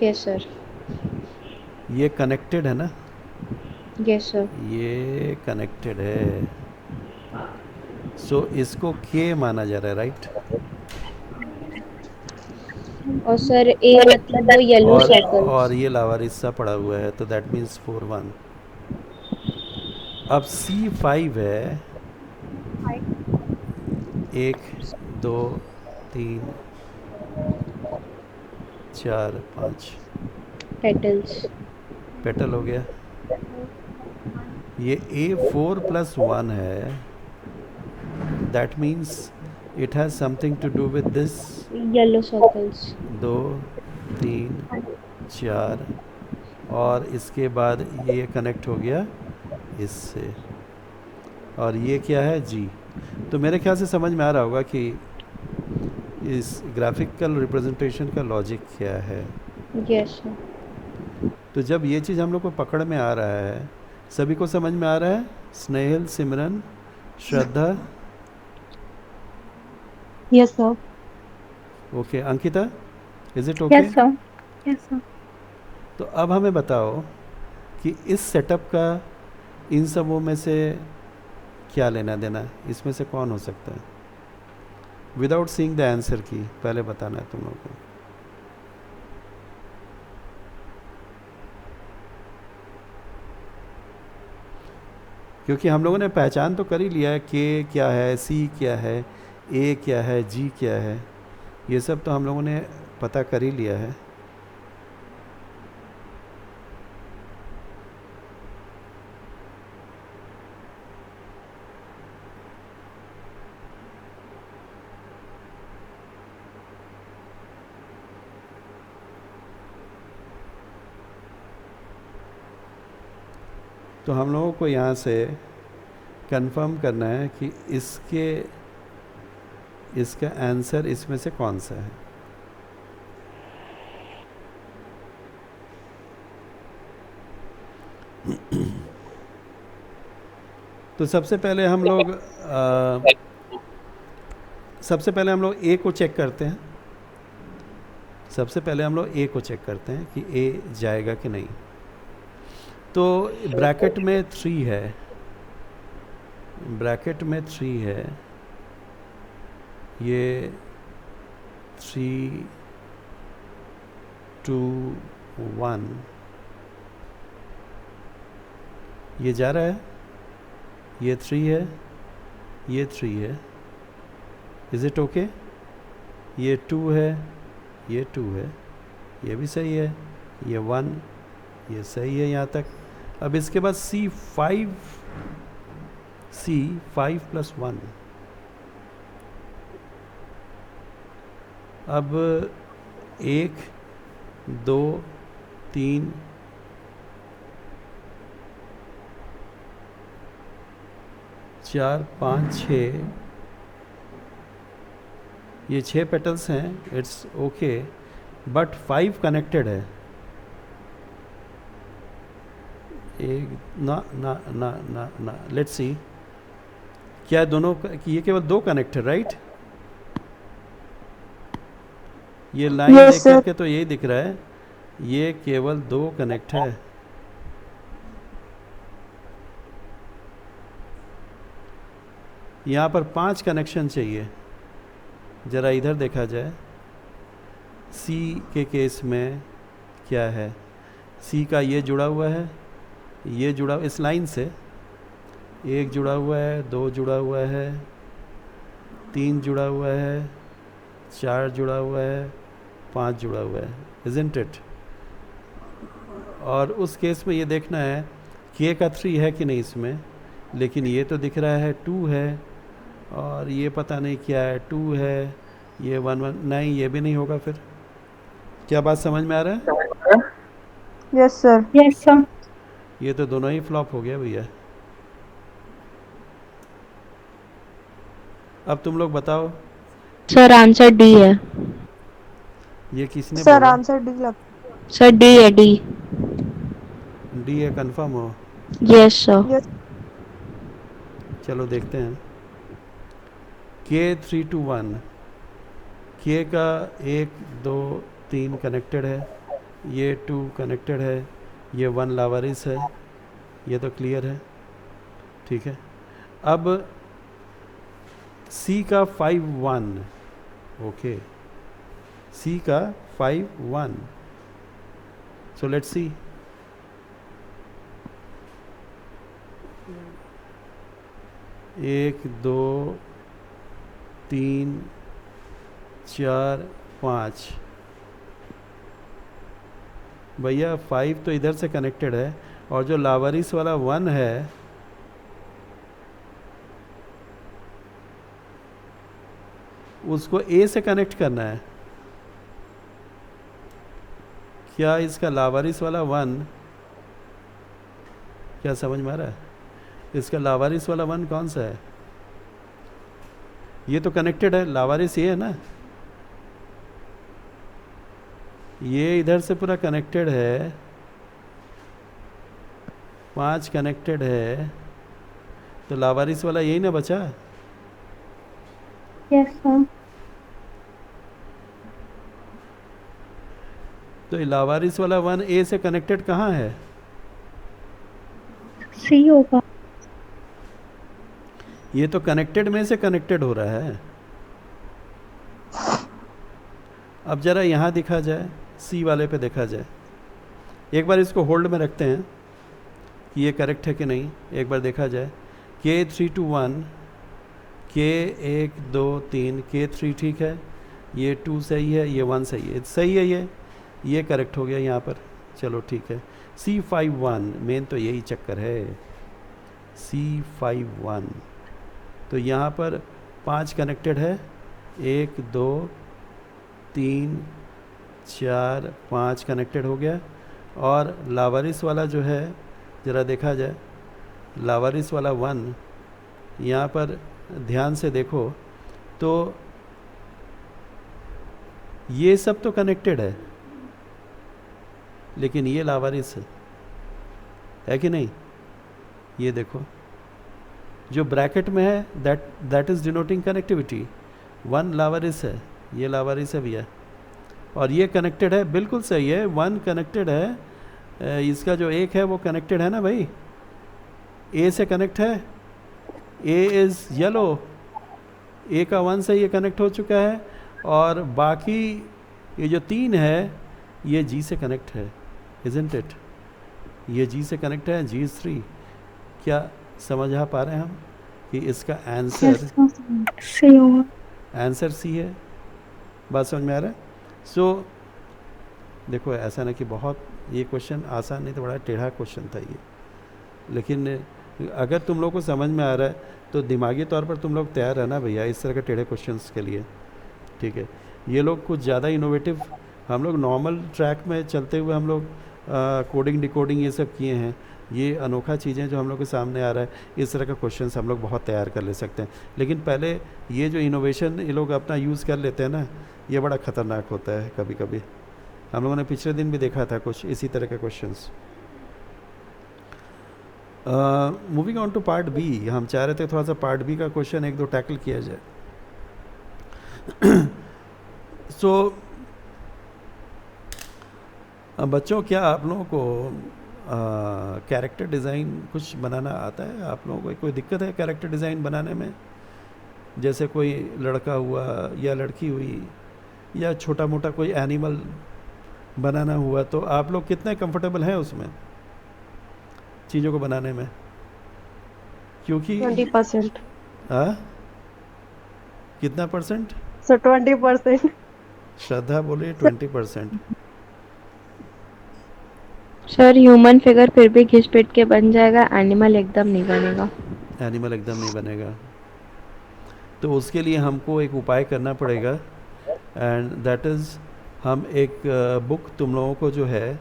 S4: Yes sir.
S1: ये कनेक्टेड है ना?
S4: Yes sir.
S1: ये कनेक्टेड है, सो इसको के माना जा रहा है, राइट?
S4: और सर ए मतलब वो येलो
S1: और
S4: सर्कल।
S1: ये लावारिसा पड़ा हुआ है, तो दैट मीन्स 4 1। अब C5 है 1 2 3 4 5
S4: पेटल्स।
S1: पेटल हो गया। ये A4+1 है, that means it has something to do with this.
S4: Yellow circles.
S1: 2 3 4 और इसके बाद ये कनेक्ट हो गया इससे, और ये क्या है जी। तो मेरे ख्याल से समझ में आ रहा होगा कि इस ग्राफिकल रिप्रेजेंटेशन का लॉजिक क्या है।
S4: Yes sir.
S1: तो जब ये चीज़ हम लोग को पकड़ में आ रहा है, सभी को समझ में आ रहा है? Snehal, Simran, Shraddha,
S4: yes sir.
S1: Okay, Ankita, is it okay?
S4: Yes sir. Yes sir.
S1: तो अब हमें बताओ कि इस सेटअप का इन सबों में से क्या लेना देना, इसमें से कौन हो सकता है? विदाउट सीइंग द आंसर की पहले बताना है तुम लोगों को। क्योंकि हम लोगों ने पहचान तो कर ही लिया है, के क्या है, सी क्या है, ए क्या है, जी क्या है, ये सब तो हम लोगों ने पता कर ही लिया है। तो हम लोगों को यहाँ से कंफर्म करना है कि इसका आंसर इसमें से कौन सा है। तो सबसे पहले हम लोग ए को चेक करते हैं। सबसे पहले हम लोग ए को चेक करते हैं कि ए जाएगा कि नहीं। तो ब्रैकेट में 3 है, ब्रैकेट में 3 है, ये 3 2 1 ये जा रहा है, ये 3 है, ये 3 है। Is it okay? ये 2 है, ये 2 है, ये भी सही है, ये 1, ये सही है यहाँ तक। अब इसके बाद C5 + 1। अब 1 2 3 4 5 6, ये 6 पेटल्स हैं, इट्स ओके, बट 5 कनेक्टेड है। एक ना ना ना ना ना लेट्स सी, क्या दोनों ये केवल 2 कनेक्ट है, राइट? ये लाइन
S2: Yes,
S1: देख
S2: sir.
S1: करके तो यही दिख रहा है, ये केवल 2 कनेक्ट है। यहाँ पर 5 कनेक्शन चाहिए। ज़रा इधर देखा जाए, सी के केस में क्या है, सी का ये जुड़ा हुआ है, ये जुड़ा इस लाइन से 1 जुड़ा हुआ है, 2 जुड़ा हुआ है, 3 जुड़ा हुआ है, 4 जुड़ा हुआ है, 5 जुड़ा हुआ है, इज़न्ट इट? और उस केस में ये देखना है के का 3 है कि नहीं इसमें, लेकिन ये तो दिख रहा है 2 है, और ये पता नहीं क्या है, 2 है, ये 1 1 नहीं, ये भी नहीं होगा। फिर क्या बात समझ में आ रहा है?
S2: Yes, sir.
S4: Yes sir.
S1: ये तो दोनों ही फ्लॉप हो गया भैया। अब तुम लोग बताओ,
S4: सर आंसर डी है।
S1: ये किसने
S2: Sir,
S1: बोला?
S2: answer D लग.
S4: सर डी है, डी।
S1: डी है, कंफर्म हो?
S4: Yes sir.
S2: Yes.
S1: चलो देखते हैं। के 3 2 1, के का 1 2 3 कनेक्टेड है, ये 2 कनेक्टेड है, ये 1 लावारिस है, ये तो क्लियर है, ठीक है। अब सी का 5 1, ओके, सी का 5 1, सो लेट्स सी। एक 2 3 4 5, भैया 5 तो इधर से कनेक्टेड है, और जो लावारिस वाला 1 है उसको ए से कनेक्ट करना है। क्या इसका लावारिस वाला 1, क्या समझ में आ रहा है? इसका लावारिस वाला 1 कौन सा है? ये तो कनेक्टेड है, लावारिस ये है ना, ये इधर से पूरा कनेक्टेड है, 5 कनेक्टेड है, तो लावारिस वाला यही ना बचा।
S4: Yes sir.
S1: तो ये लावारिस वाला 1 ए से कनेक्टेड कहाँ है?
S4: सी होगा।
S1: ये तो कनेक्टेड में से कनेक्टेड हो रहा है। अब जरा यहाँ दिखा जाए, सी वाले पे देखा जाए। एक बार इसको होल्ड में रखते हैं, कि ये करेक्ट है कि नहीं, एक बार देखा जाए। K 3 to 1, K 1 2 3, K 3 ठीक है, ये 2 सही है, ये 1 सही है, सही है, ये करेक्ट हो गया यहाँ पर। चलो ठीक है। C5 1, मेन तो यही चक्कर है, C5 1। तो यहाँ पर 5 कनेक्टेड है, 1 2 3 4 5 कनेक्टेड हो गया। और लावारिस वाला जो है, ज़रा देखा जाए, लावारिस वाला 1, यहाँ पर ध्यान से देखो तो ये सब तो कनेक्टेड है, लेकिन ये लावारिस है कि नहीं? ये देखो जो ब्रैकेट में है, दैट इज़ डिनोटिंग कनेक्टिविटी। 1 लावारिस है, ये लावारिस है भैया, और ये कनेक्टेड है, बिल्कुल सही है, 1 कनेक्टेड है। इसका जो 1 है वो कनेक्टेड है ना भाई, ए से कनेक्ट है, ए इज़ येलो, ए का 1 से ये कनेक्ट हो चुका है, और बाकी ये जो 3 है ये जी से कनेक्ट है, इज़न्ट इट? ये जी से कनेक्ट है, जी इज़ 3। क्या समझ आ पा रहे हैं हम कि इसका आंसर
S4: सही होगा।
S1: आंसर सी है? बात समझ में आ रहा है? सो देखो, ऐसा ना कि बहुत ये क्वेश्चन आसान नहीं, तो बड़ा टेढ़ा क्वेश्चन था ये, लेकिन अगर तुम लोग को समझ में आ रहा है तो दिमागी तौर पर तुम लोग तैयार रहना भैया इस तरह के टेढ़े क्वेश्चंस के लिए, ठीक है? ये लोग कुछ ज़्यादा इनोवेटिव, हम लोग नॉर्मल ट्रैक में चलते हुए हम लोग कोडिंग डिकोडिंग ये सब किए हैं, ये अनोखा चीज़ें जो हम लोग के सामने आ रहा है, इस तरह का क्वेश्चंस हम लोग बहुत तैयार कर ले सकते हैं। लेकिन पहले ये जो इनोवेशन ये लोग अपना यूज़ कर लेते हैं ना, ये बड़ा ख़तरनाक होता है कभी कभी। हम लोगों ने पिछले दिन भी देखा था कुछ इसी तरह के questions. Moving on to part B, हम चाह रहे थे थोड़ा सा पार्ट बी का क्वेश्चन 1-2 टैकल किया जाए। सो बच्चों, क्या आप लोगों को कैरेक्टर डिज़ाइन कुछ बनाना आता है? आप लोगों को कोई दिक्कत है कैरेक्टर डिज़ाइन बनाने में? जैसे कोई लड़का हुआ या लड़की हुई या छोटा मोटा कोई एनिमल बनाना हुआ, तो आप लोग कितने कंफर्टेबल हैं उसमें चीज़ों को बनाने में? क्योंकि
S2: 20%.
S1: कितना परसेंट?
S2: So 20%.
S1: श्रद्धा बोले 20%।
S4: सर ह्यूमन फिगर फिर भी घिस-पिट के बन जाएगा, एनिमल एकदम नहीं बनेगा।
S1: एनिमल एकदम नहीं बनेगा, तो उसके लिए हमको एक उपाय करना पड़ेगा, एंड दैट इज़ हम एक बुक तुम लोगों को जो है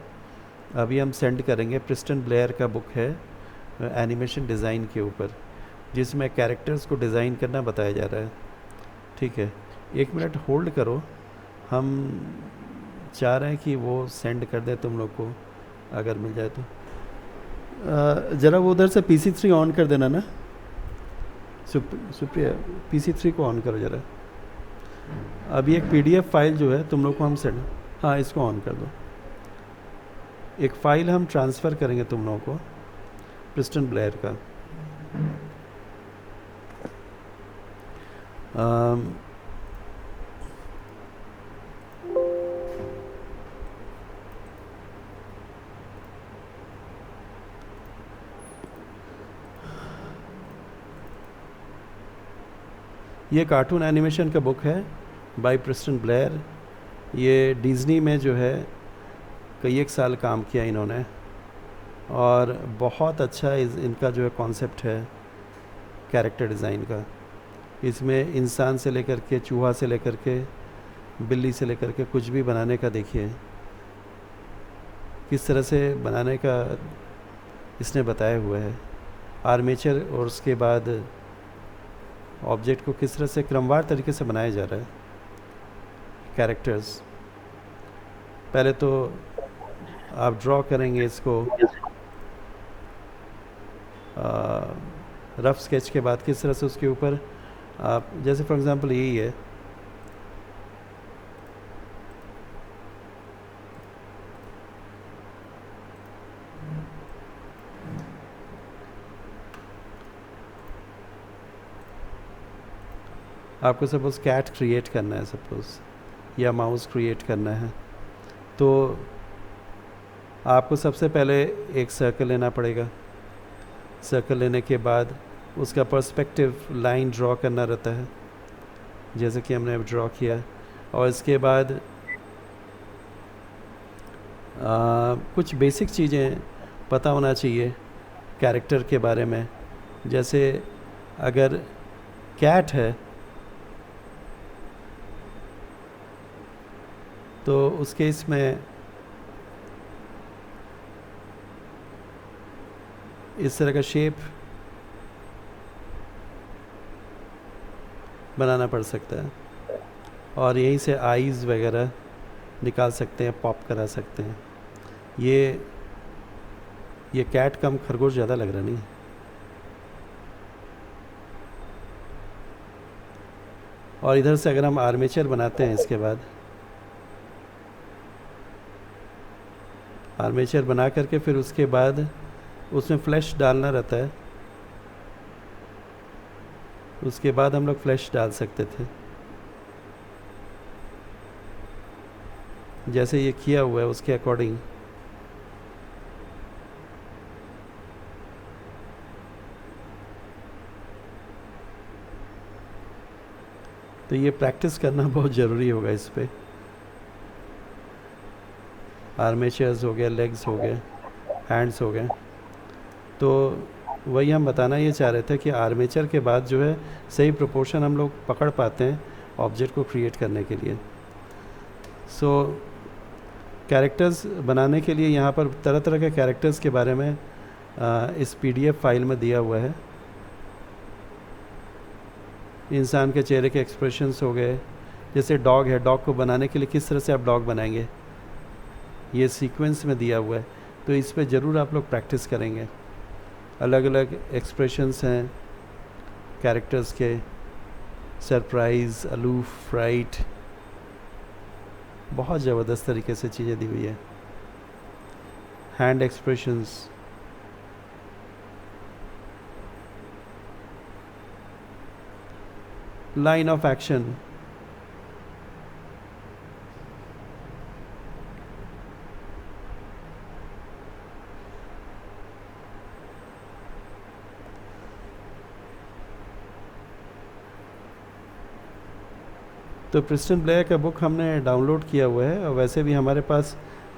S1: अभी हम सेंड करेंगे। प्रिस्टन ब्लेयर का बुक है एनिमेशन डिज़ाइन के ऊपर, जिसमें कैरेक्टर्स को डिज़ाइन करना बताया जा रहा है, ठीक है? 1 मिनट होल्ड करो, हम चाह रहे हैं कि वो सेंड कर दे तुम लोग को, अगर मिल जाए तो। ज़रा वो उधर से PC3 ऑन कर देना ना, सुप्रिया PC3 को ऑन करो ज़रा। अभी एक PDF फाइल जो है तुम लोग को हम सेंड, हाँ इसको ऑन कर दो। एक फ़ाइल हम ट्रांसफ़र करेंगे तुम लोगों को प्रिस्टन ब्लेयर का। ये कार्टून एनिमेशन का बुक है बाय प्रिस्टन ब्लेयर। ये डिज़नी में जो है कई एक साल काम किया इन्होंने, और बहुत अच्छा इनका जो है कॉन्सेप्ट है कैरेक्टर डिज़ाइन का। इसमें इंसान से लेकर के, चूहा से लेकर के, बिल्ली से लेकर के कुछ भी बनाने का देखिए किस तरह से बनाने का इसने बताया हुआ है। आर्मेचर और उसके बाद ऑब्जेक्ट को किस तरह से क्रमवार तरीके से बनाया जा रहा है कैरेक्टर्स। पहले तो आप ड्रॉ करेंगे इसको रफ स्केच के बाद, किस तरह से उसके ऊपर आप, जैसे फॉर एग्जांपल यही है, आपको सपोज कैट क्रिएट करना है सपोज, या माउस क्रिएट करना है, तो आपको सबसे पहले एक सर्कल लेना पड़ेगा, सर्कल लेने के बाद उसका पर्सपेक्टिव लाइन ड्रॉ करना रहता है, जैसे कि हमने अब ड्रॉ किया। और इसके बाद कुछ बेसिक चीज़ें पता होना चाहिए कैरेक्टर के बारे में। जैसे अगर कैट है तो उस केस में इस तरह का शेप बनाना पड़ सकता है और यहीं से आईज़ वगैरह निकाल सकते हैं, पॉप करा सकते हैं। ये कैट कम खरगोश ज़्यादा लग रहा नहीं? और इधर से अगर हम आर्मेचर बनाते हैं, इसके बाद आर्मेचर बना करके फिर उसके बाद उसमें फ्लैश डालना रहता है, उसके बाद हम लोग फ्लैश डाल सकते थे, जैसे ये किया हुआ है उसके अकॉर्डिंग। तो ये प्रैक्टिस करना बहुत ज़रूरी होगा इस पे। आर्मेचर्स हो गए, लेग्स हो गए, हैंड्स हो गए। तो वही हम बताना ये चाह रहे थे कि आर्मेचर के बाद जो है सही प्रोपोर्शन हम लोग पकड़ पाते हैं ऑब्जेक्ट को क्रिएट करने के लिए। सो कैरेक्टर्स बनाने के लिए यहाँ पर तरह तरह के कैरेक्टर्स के बारे में इस PDF फाइल में दिया हुआ है। इंसान के चेहरे के एक्सप्रेशंस हो गए, जैसे डॉग है, डॉग को बनाने के लिए किस तरह से आप डॉग बनाएंगे, ये सीक्वेंस में दिया हुआ है। तो इस पे ज़रूर आप लोग प्रैक्टिस करेंगे। अलग अलग एक्सप्रेशंस हैं कैरेक्टर्स के, सरप्राइज़, अलूफ, फ्राइट, बहुत ज़बरदस्त तरीके से चीज़ें दी हुई है। Hand expressions, line of action, तो प्रिस्टन ब्लेयर का बुक हमने डाउनलोड किया हुआ है, और वैसे भी हमारे पास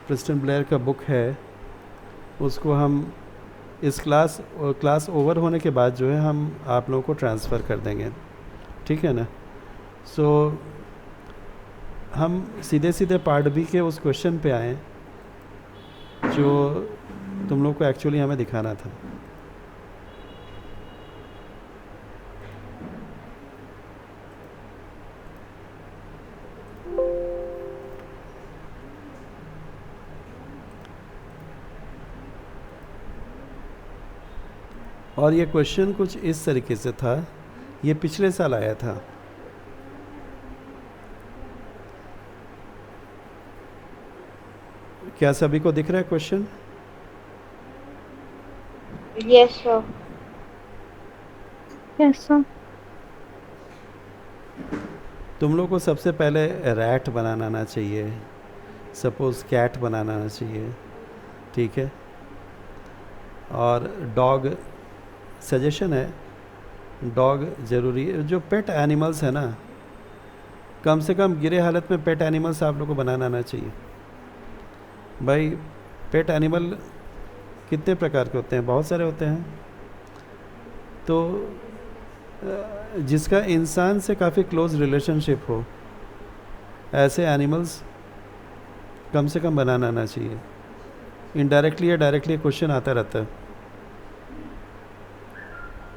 S1: प्रिस्टन ब्लेयर का बुक है। उसको हम इस क्लास ओवर होने के बाद जो है हम आप लोगों को ट्रांसफ़र कर देंगे, ठीक है ना। सो हम सीधे सीधे पार्ट बी के उस क्वेश्चन पे आए जो तुम लोग को एक्चुअली हमें दिखाना था। और ये क्वेश्चन कुछ इस तरीके से था, ये पिछले साल आया था। क्या सभी को दिख रहा है question?
S4: Yes sir.
S2: Yes sir.
S1: तुम लोग को सबसे पहले रैट बनाना आना चाहिए, सपोज कैट बनाना आना चाहिए, ठीक है। और डॉग, सजेशन है, डॉग ज़रूरी है। जो पेट एनिमल्स है ना, कम से कम गिरे हालत में पेट एनिमल्स आप लोग को बनाना आना चाहिए। भाई पेट एनिमल कितने प्रकार के होते हैं? बहुत सारे होते हैं। तो जिसका इंसान से काफ़ी क्लोज रिलेशनशिप हो, ऐसे एनिमल्स कम से कम बनाना आना चाहिए। इनडायरेक्टली या डायरेक्टली क्वेश्चन आता रहता है।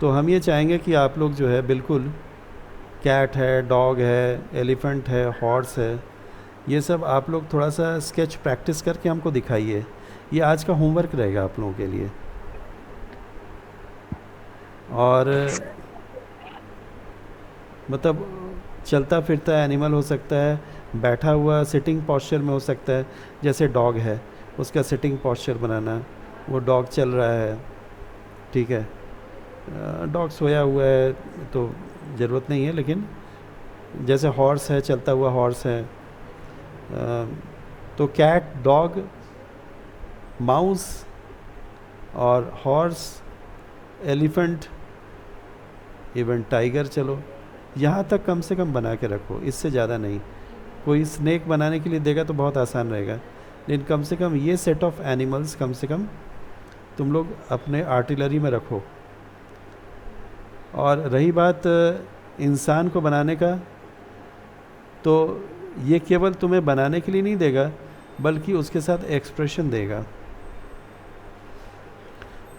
S1: तो हम ये चाहेंगे कि आप लोग जो है बिल्कुल कैट है, डॉग है, एलिफेंट है, हॉर्स है, ये सब आप लोग थोड़ा सा स्केच प्रैक्टिस करके हमको दिखाइए। ये आज का होमवर्क रहेगा आप लोगों के लिए। और मतलब चलता फिरता एनिमल हो सकता है, बैठा हुआ सिटिंग पोस्चर में हो सकता है। जैसे डॉग है, उसका सिटिंग पोस्चर बनाना, वो डॉग चल रहा है, ठीक है। डॉग सोया हुआ है तो ज़रूरत नहीं है, लेकिन जैसे हॉर्स है, चलता हुआ हॉर्स है। तो कैट, डॉग, माउस और हॉर्स एलिफेंट, इवन टाइगर, चलो यहाँ तक कम से कम बना के रखो, इससे ज़्यादा नहीं। कोई स्नेक बनाने के लिए देगा तो बहुत आसान रहेगा, लेकिन कम से कम ये सेट ऑफ एनिमल्स कम से कम तुम लोग अपने आर्टिलरी में रखो। और रही बात इंसान को बनाने का, तो ये केवल तुम्हें बनाने के लिए नहीं देगा, बल्कि उसके साथ एक्सप्रेशन देगा।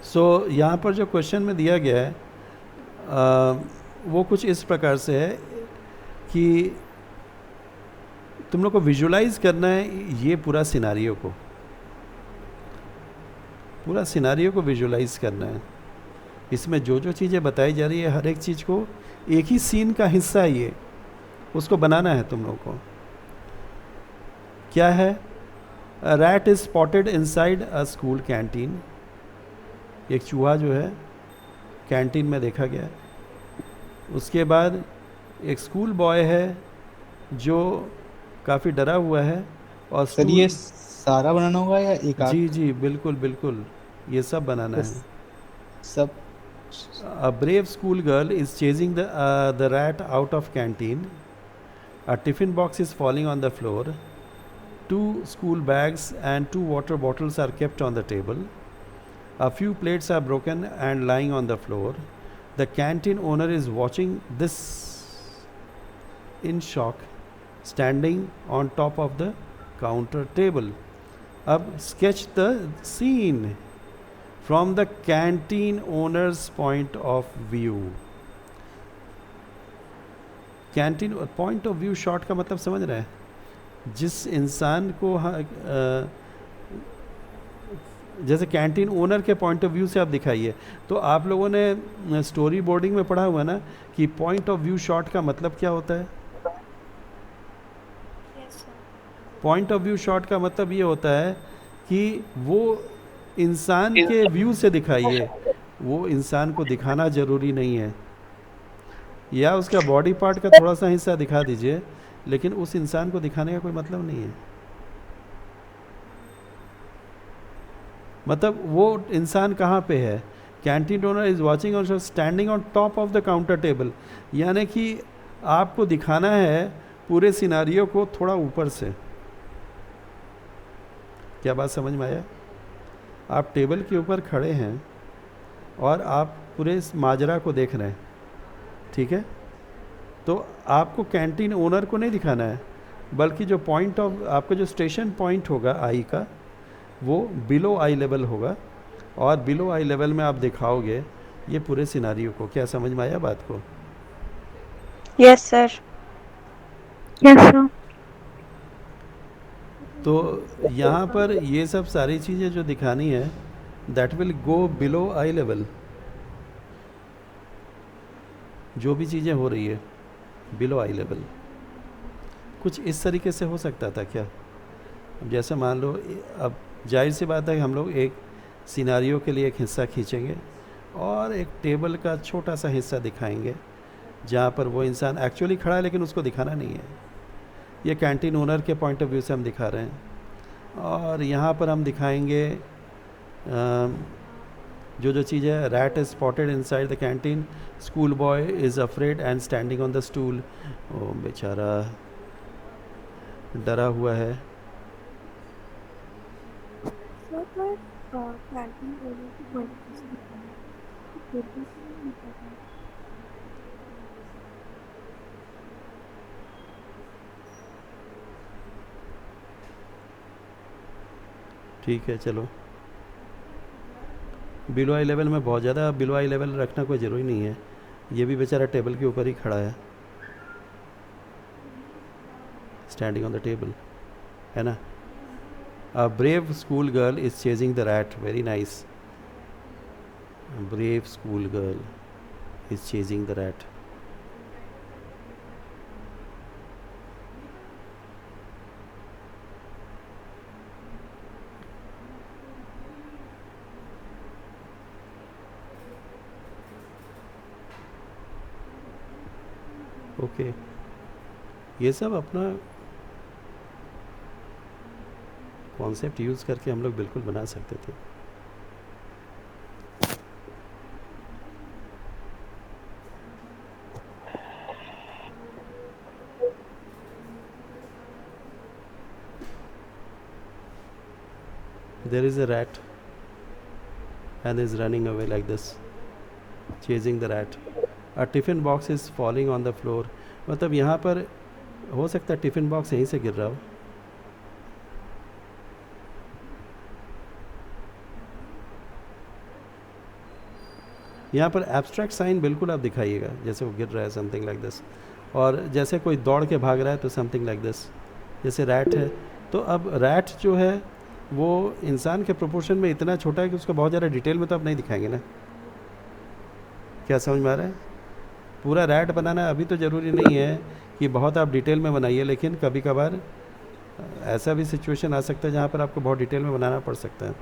S1: सो यहाँ पर जो क्वेश्चन में दिया गया है वो कुछ इस प्रकार से है कि तुम लोग को विजुलाइज करना है ये पूरा सिनारियो को विजुलाइज करना है। इसमें जो जो चीज़ें बताई जा रही है, हर एक चीज़ को एक ही सीन का हिस्सा है, ये उसको बनाना है तुम लोग को। क्या है? Rat is spotted inside a school canteen. एक चूहा जो है कैंटीन में देखा गया। उसके बाद एक स्कूल बॉय है जो काफ़ी डरा हुआ है और
S5: सर ये सारा बनाना होगा या एक आध?
S1: जी जी बिल्कुल बिल्कुल, ये सब बनाना है।
S5: सब
S1: A brave schoolgirl is chasing the rat out of canteen. A tiffin box is falling on the floor. 2 school bags and 2 water bottles are kept on the table. A few plates are broken and lying on the floor. The canteen owner is watching this in shock, standing on top of the counter table. अब sketch the scene from the canteen owner's point of view. Canteen point of view shot का मतलब समझ रहे हैं? जिस इंसान को जैसे कैंटीन ओनर के पॉइंट ऑफ व्यू से आप दिखाइए, तो आप लोगों ने स्टोरी बोर्डिंग में पढ़ा हुआ ना कि पॉइंट ऑफ व्यू शॉट का मतलब क्या होता है? पॉइंट ऑफ व्यू शॉट का मतलब ये होता है कि वो इंसान के व्यू से दिखाइए, वो इंसान को दिखाना ज़रूरी नहीं है, या उसका बॉडी पार्ट का थोड़ा सा हिस्सा दिखा दीजिए, लेकिन उस इंसान को दिखाने का कोई मतलब नहीं है। मतलब वो इंसान कहाँ पे है? कैंटीन ओनर इज़ वॉचिंग और standing on top of the counter table, यानी कि आपको दिखाना है पूरे सिनारियो को थोड़ा ऊपर से। क्या बात समझ में आया? आप टेबल के ऊपर खड़े हैं और आप पूरे इस माजरा को देख रहे हैं, ठीक है? तो आपको कैंटीन ओनर को नहीं दिखाना है, बल्कि जो पॉइंट ऑफ आपका जो स्टेशन पॉइंट होगा आई का, वो बिलो आई लेवल होगा, और बिलो आई लेवल में आप दिखाओगे ये पूरे सिनारियो को। क्या समझ में आया बात को?
S2: Yes sir. Yes sir.
S1: तो यहाँ पर ये सब सारी चीज़ें जो दिखानी है, that will go below I level. जो भी चीज़ें हो रही है बिलो आई लेवल। कुछ इस तरीके से हो सकता था क्या? अब जैसे मान लो, अब जाहिर सी बात है कि हम लोग एक सिनारियो के लिए एक हिस्सा खींचेंगे और एक टेबल का छोटा सा हिस्सा दिखाएंगे जहाँ पर वो इंसान एक्चुअली खड़ा है, लेकिन उसको दिखाना नहीं है। ये कैंटीन ओनर के पॉइंट ऑफ व्यू से हम दिखा रहे हैं। और यहाँ पर हम दिखाएंगे जो चीज़ है, rat is spotted inside the canteen, school boy is afraid and standing on the stool. ओ बेचारा डरा हुआ है। ठीक है, चलो बिलो आई लेवल में बहुत ज़्यादा बिलो आई लेवल रखना कोई ज़रूरी नहीं है। ये भी बेचारा टेबल के ऊपर ही खड़ा है, स्टैंडिंग ऑन द टेबल, है ना? A brave school girl is chasing the rat. Very nice. Brave school girl is chasing the rat. Okay, ये सब अपना कॉन्सेप्ट यूज़ करके हम लोग बिल्कुल बना सकते थे। There is a rat and is running away like this, chasing the rat. A tiffin box is falling on the floor. मतलब यहाँ पर हो सकता है टिफिन बॉक्स यहीं से गिर रहा हो. यहाँ पर एब्स्ट्रैक्ट साइन बिल्कुल आप दिखाइएगा, जैसे वो गिर रहा है समथिंग लाइक दिस, और जैसे कोई दौड़ के भाग रहा है तो समथिंग लाइक दिस, जैसे रैट है. तो अब रैट जो है वो इंसान के प्रोपोर्शन में इतना छोटा है कि उसको बहुत ज़्यादा डिटेल में तो आप नहीं दिखाएंगे ना. क्या समझ में आ रहा है? पूरा रैट बनाना अभी तो ज़रूरी नहीं है कि बहुत आप डिटेल में बनाइए, लेकिन कभी कभार ऐसा भी सिचुएशन आ सकता है जहाँ पर आपको बहुत डिटेल में बनाना पड़ सकता है.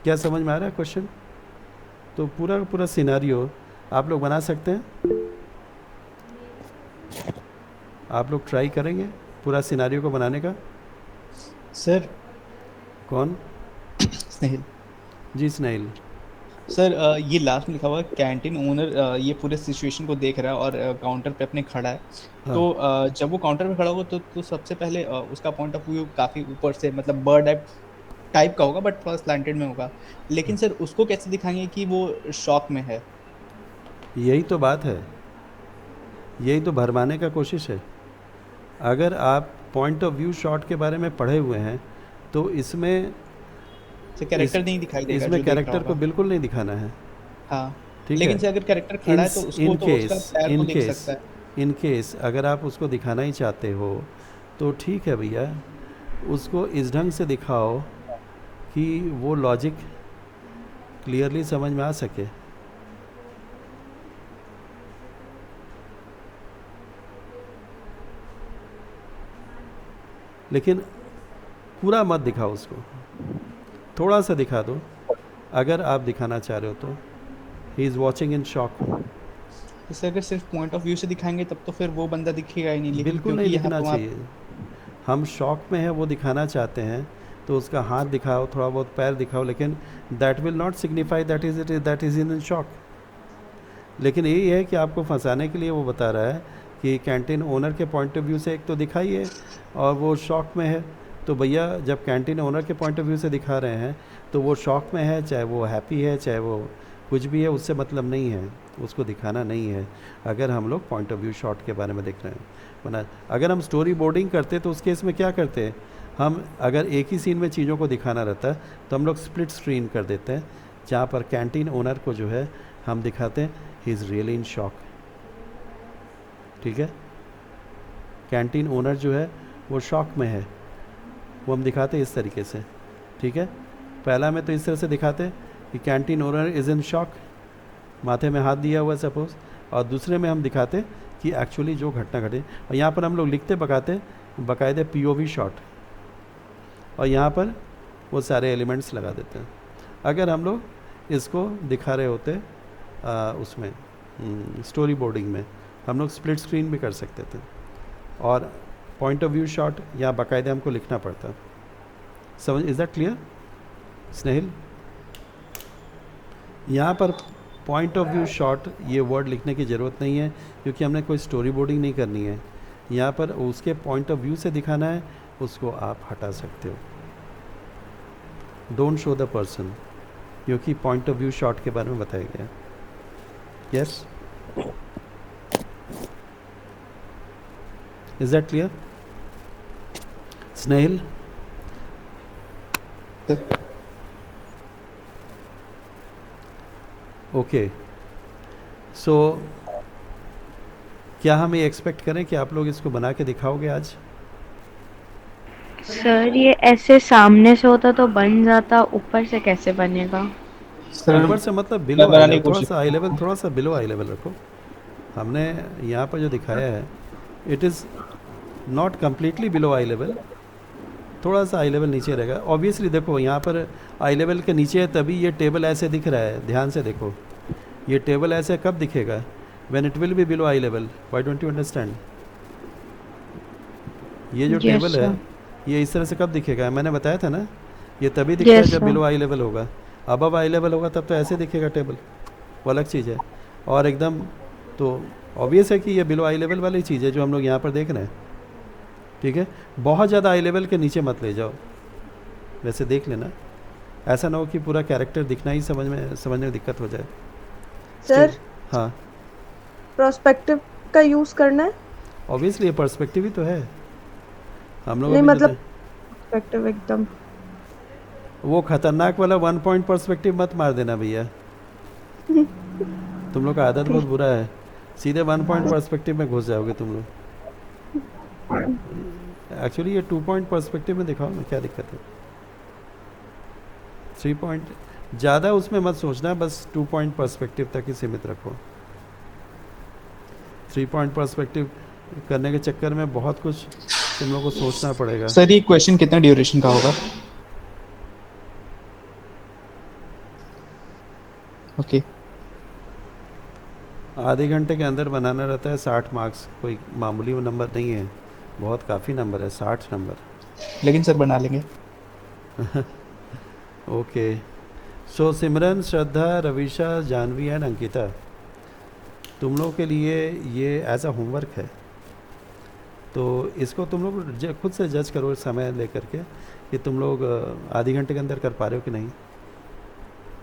S1: क्या समझ में आ रहा है क्वेश्चन? तो पूरा का पूरा सिनारियो आप लोग बना सकते हैं. आप लोग ट्राई करेंगे पूरा सिनारियो को बनाने का?
S5: सर
S1: कौन?
S5: स्नेहिल
S1: जी स्नेहिल.
S5: सर ये लास्ट में लिखा हुआ है कैंटीन ओनर ये पूरे सिचुएशन को देख रहा है और काउंटर पे अपने खड़ा है.
S1: हाँ.
S5: तो जब वो काउंटर पे खड़ा होगा तो सबसे पहले उसका पॉइंट ऑफ व्यू काफी ऊपर से मतलब बर्ड टाइप का होगा, बट थोड़ा स्लैंटेड में होगा. लेकिन सर उसको कैसे दिखाएंगे कि वो शॉक में है?
S1: यही तो बात है, यही तो भरमाने का कोशिश है. अगर आप पॉइंट ऑफ व्यू शॉट के बारे में पढ़े हुए हैं तो इसमें
S5: कैरेक्टर नहीं दिखाई देगा,
S1: इसमें कैरेक्टर को बिल्कुल नहीं दिखाना है.
S5: हाँ
S1: ठीक
S5: लेकिन
S1: है.
S5: से अगर कैरेक्टर खड़ा है तो उसको तो उसका पैर को देख सकता है.
S1: इन केस अगर आप उसको दिखाना ही चाहते हो तो ठीक है भैया, उसको इस ढंग से दिखाओ कि वो लॉजिक क्लियरली समझ में आ सके. लेकिन पूरा मत दिखाओ उसको, थोड़ा सा दिखा दो अगर आप दिखाना चाह रहे हो तो. He is watching in shock.
S5: तो अगर सिर्फ पॉइंट ऑफ व्यू से दिखाएंगे तब तो फिर वो बंदा दिखेगा ही नहीं. लेकिन
S1: बिल्कुल नहीं दिखना चाहिए. हम शॉक में है वो दिखाना चाहते हैं तो उसका हाथ दिखाओ, थोड़ा बहुत पैर दिखाओ, लेकिन that will not signify that is in shock. लेकिन यही है कि आपको फंसाने के लिए वो बता रहा है कि कैंटीन ओनर के पॉइंट ऑफ व्यू से एक तो दिखाइए और वो शॉक में है. तो भैया जब कैंटीन ओनर के पॉइंट ऑफ व्यू से दिखा रहे हैं तो वो शॉक में है, चाहे वो हैप्पी है, चाहे वो कुछ भी है, उससे मतलब नहीं है, उसको दिखाना नहीं है. अगर हम लोग पॉइंट ऑफ व्यू शॉट के बारे में देख रहे हैं बना. अगर हम स्टोरी बोर्डिंग करते तो उस केस में क्या करते हैं हम, अगर एक ही सीन में चीज़ों को दिखाना रहता है तो हम लोग स्प्लिट स्क्रीन कर देते हैं, जहाँ पर कैंटीन ओनर को जो है हम दिखाते हैं he is really in shock. ठीक है. कैंटीन ओनर जो है वो शॉक में है, वो हम दिखाते हैं इस तरीके से. ठीक है. पहला में तो इस तरह से दिखाते हैं कि canteen owner is in shock, माथे में हाथ दिया हुआ सपोज, और दूसरे में हम दिखाते कि एक्चुअली जो घटना घटी. और यहाँ पर हम लोग लिखते बाकायदे POV शॉट, और यहाँ पर वो सारे एलिमेंट्स लगा देते हैं. अगर हम लोग इसको दिखा रहे होते उसमें स्टोरी बोर्डिंग में, हम लोग स्प्लिट स्क्रीन भी कर सकते थे और पॉइंट ऑफ व्यू शॉट यहाँ बाकायदे हमको लिखना पड़ता. समझ? इज़ दैट क्लियर स्नेहिल? यहाँ पर पॉइंट ऑफ व्यू शॉट ये वर्ड लिखने की ज़रूरत नहीं है क्योंकि हमने कोई स्टोरी बोर्डिंग नहीं करनी है. यहाँ पर उसके पॉइंट ऑफ व्यू से दिखाना है, उसको आप हटा सकते हो. डोंट शो द पर्सन, क्योंकि पॉइंट ऑफ व्यू शॉट के बारे में बताया गया. Yes, is that clear Snehil? Okay. So क्या हम ये एक्सपेक्ट करें कि आप लोग इसको बना के दिखाओगे आज?
S4: सर ये ऐसे सामने से होता तो बन जाता, ऊपर से कैसे बनेगा?
S1: ऊपर से मतलब बिलो आई लेवल, थोड़ा सा आई लेवल, थोड़ा सा बिलो आई लेवल रखो. हमने यहाँ पर जो दिखाया है it is not completely below I level, थोड़ा सा आई लेवल नीचे रहेगा. ऑब्वियसली देखो यहाँ पर आई लेवल के नीचे है तभी ये टेबल ऐसे दिख रहा है. ध्यान से देखो, ये टेबल ऐसे कब दिखेगा? When it will be below I level. Why don't you understand? ये जो टेबल है ये इस तरह से कब दिखेगा? मैंने बताया था ना, ये तभी दिखेगा जब बिलो आई लेवल होगा. अब आई लेवल होगा तब तो ऐसे दिखेगा टेबल, वो अलग चीज़ है. और एकदम तो ऑब्वियस है कि ये बिलो आई लेवल वाली चीज़ है जो हम लोग यहाँ पर देख रहे हैं. ठीक है. बहुत ज़्यादा आई लेवल के नीचे मत ले जाओ, वैसे देख लेना ऐसा ना हो कि पूरा कैरेक्टर दिखना ही समझने में दिक्कत हो जाए।
S6: सर
S1: हाँ,
S6: प्रोस्पेक्टिव का यूज करना है?
S1: ऑब्वियसली ये पर्सपेक्टिव ही तो है। हम लोग
S6: नहीं
S1: अभी
S6: मतलब
S1: जो
S6: प्रोस्पेक्टिव एकदम
S1: वो खतरनाक वाला 1 पॉइंट पर्सपेक्टिव मत मार देना भैया, तुम लोग का आदत बहुत बुरा है, सीधे 1 पॉइंट पर्सपेक्टिव में घुस जाओगे तुम लोग। एक्चुअली ये 2 पॉइंट पर्सपेक्टिव में दिखाओ ना, क्या दिक्कत है। 3 पॉइंट ज़्यादा उसमें मत सोचना, बस 2 पॉइंट पर्सपेक्टिव तक ही सीमित रखो। 3 पॉइंट पर्सपेक्टिव करने के चक्कर में बहुत कुछ तुम लोग को सोचना पड़ेगा।
S5: सर ये क्वेश्चन कितना ड्यूरेशन का होगा? ओके
S1: आधे घंटे के अंदर बनाना रहता है, 60 मार्क्स कोई मामूली नंबर नहीं है, बहुत काफ़ी नंबर है 60 नंबर।
S5: लेकिन सर बना लेंगे।
S1: Okay, so Simran, Shraddha, Ravisha, Janvi and Ankita, तुम लोगों के लिए ये एज अ होमवर्क है, तो इसको तुम लोग खुद से जज करो समय लेकर के कि तुम लोग आधे घंटे के अंदर कर पा रहे हो कि नहीं,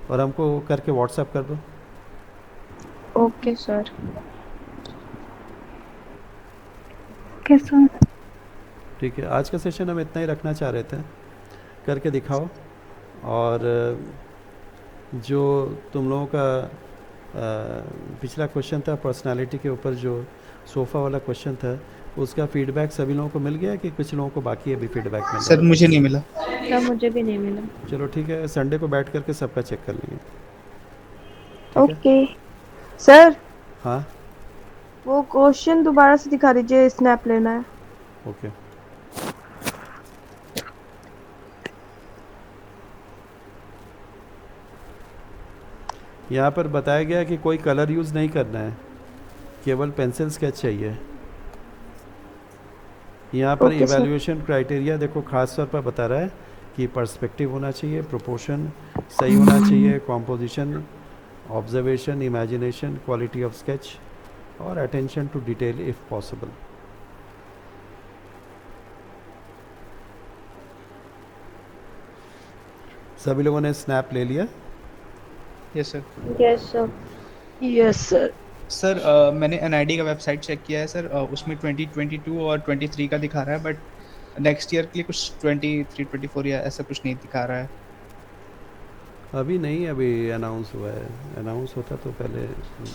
S1: और हमको करके व्हाट्सएप कर दो।
S4: Okay sir.
S2: Okay sir.
S1: ठीक है, आज का सेशन हम इतना ही रखना चाह रहे थे, करके दिखाओ। और जो तुम लोगों का पिछला क्वेश्चन था पर्सनालिटी के ऊपर, जो सोफ़ा वाला क्वेश्चन था, उसका फीडबैक सभी लोगों को मिल गया कि कुछ लोगों को बाकी है अभी फीडबैक मिलना?
S5: सर मुझे नहीं मिला।
S4: सर मुझे भी नहीं मिला।
S1: चलो ठीक है, संडे को बैठ करके सबका चेक कर लेंगे। ठीक है?
S6: ओके सर,
S1: हाँ
S6: वो क्वेश्चन दोबारा से दिखा दीजिए, स्नैप लेना है।
S1: ओके। यहाँ पर बताया गया कि कोई कलर यूज़ नहीं करना है, केवल पेंसिल स्केच चाहिए। यहाँ पर
S6: ओके सर।
S1: इवैल्यूएशन क्राइटेरिया देखो खास तौर पर बता रहा है कि पर्सपेक्टिव होना चाहिए, प्रोपोर्शन सही होना चाहिए, composition, observation, imagination, quality of sketch और attention to detail if possible. सभी लोगों ने स्नैप ले लिया?
S5: Yes sir.
S4: Yes sir.
S6: Yes sir.
S5: Sir मैंने एनआईडी का वेबसाइट चेक किया है सर, उसमें 2022 और 23 का दिखा रहा है, बट नेक्स्ट ईयर के लिए कुछ 23 24 या ऐसा कुछ नहीं दिखा रहा है।
S1: अभी नहीं, अभी अनाउंस हुआ है, अनाउंस होता तो पहले।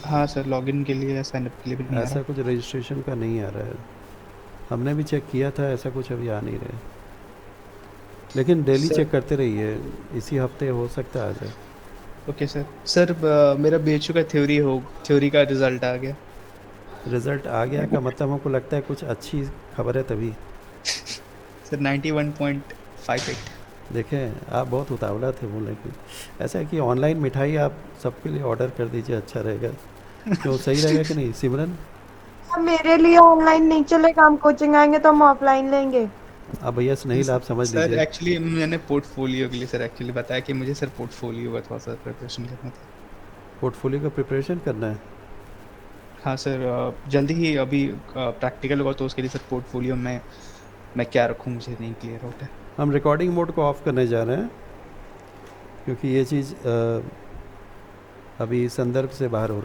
S5: हाँ सर, लॉगिन के लिए या साइन अप के लिए भी नहीं आ
S1: ऐसा
S5: रहा।
S1: कुछ रजिस्ट्रेशन का नहीं आ रहा है, हमने भी चेक किया था, ऐसा कुछ अभी आ नहीं रहा है, लेकिन डेली
S5: सर-
S1: चेक करते रहिए, इसी हफ्ते हो सकता है आ जाए।
S5: Okay sir. सर मेरा बीएचयू का थ्योरी का रिजल्ट आ गया।
S1: रिजल्ट आ गया का मतलब हमको लगता है कुछ अच्छी खबर है तभी।
S5: सर 91.58।
S1: देखें, आप बहुत उतावला थे बोलने की। ऐसा है कि ऑनलाइन मिठाई आप सबके लिए ऑर्डर कर दीजिए, अच्छा रहेगा। क्यों, सही रहेगा कि नहीं सिमरन?
S6: अब मेरे लिए ऑनलाइन नहीं चलेगा, हम कोचिंग आएंगे तो हम ऑफलाइन लेंगे।
S1: आप भैया स्नेहिल आप समझ
S5: सर
S1: लीजिए।
S5: एक्चुअली मैंने पोर्टफोलियो के लिए सर एक्चुअली बताया कि मुझे सर पोर्टफोलियो का थोड़ा सा प्रिपरेशन करना था।
S1: पोर्टफोलियो का प्रिपरेशन करना है?
S5: हाँ सर, जल्दी ही अभी प्रैक्टिकल होगा तो उसके लिए सर पोर्टफोलियो में मैं क्या रखूँ मुझे नहीं क्लियर होता है।
S1: हम रिकॉर्डिंग मोड को ऑफ करने जा रहे हैं, क्योंकि ये चीज़ अभी संदर्भ से बाहर हो रहा है।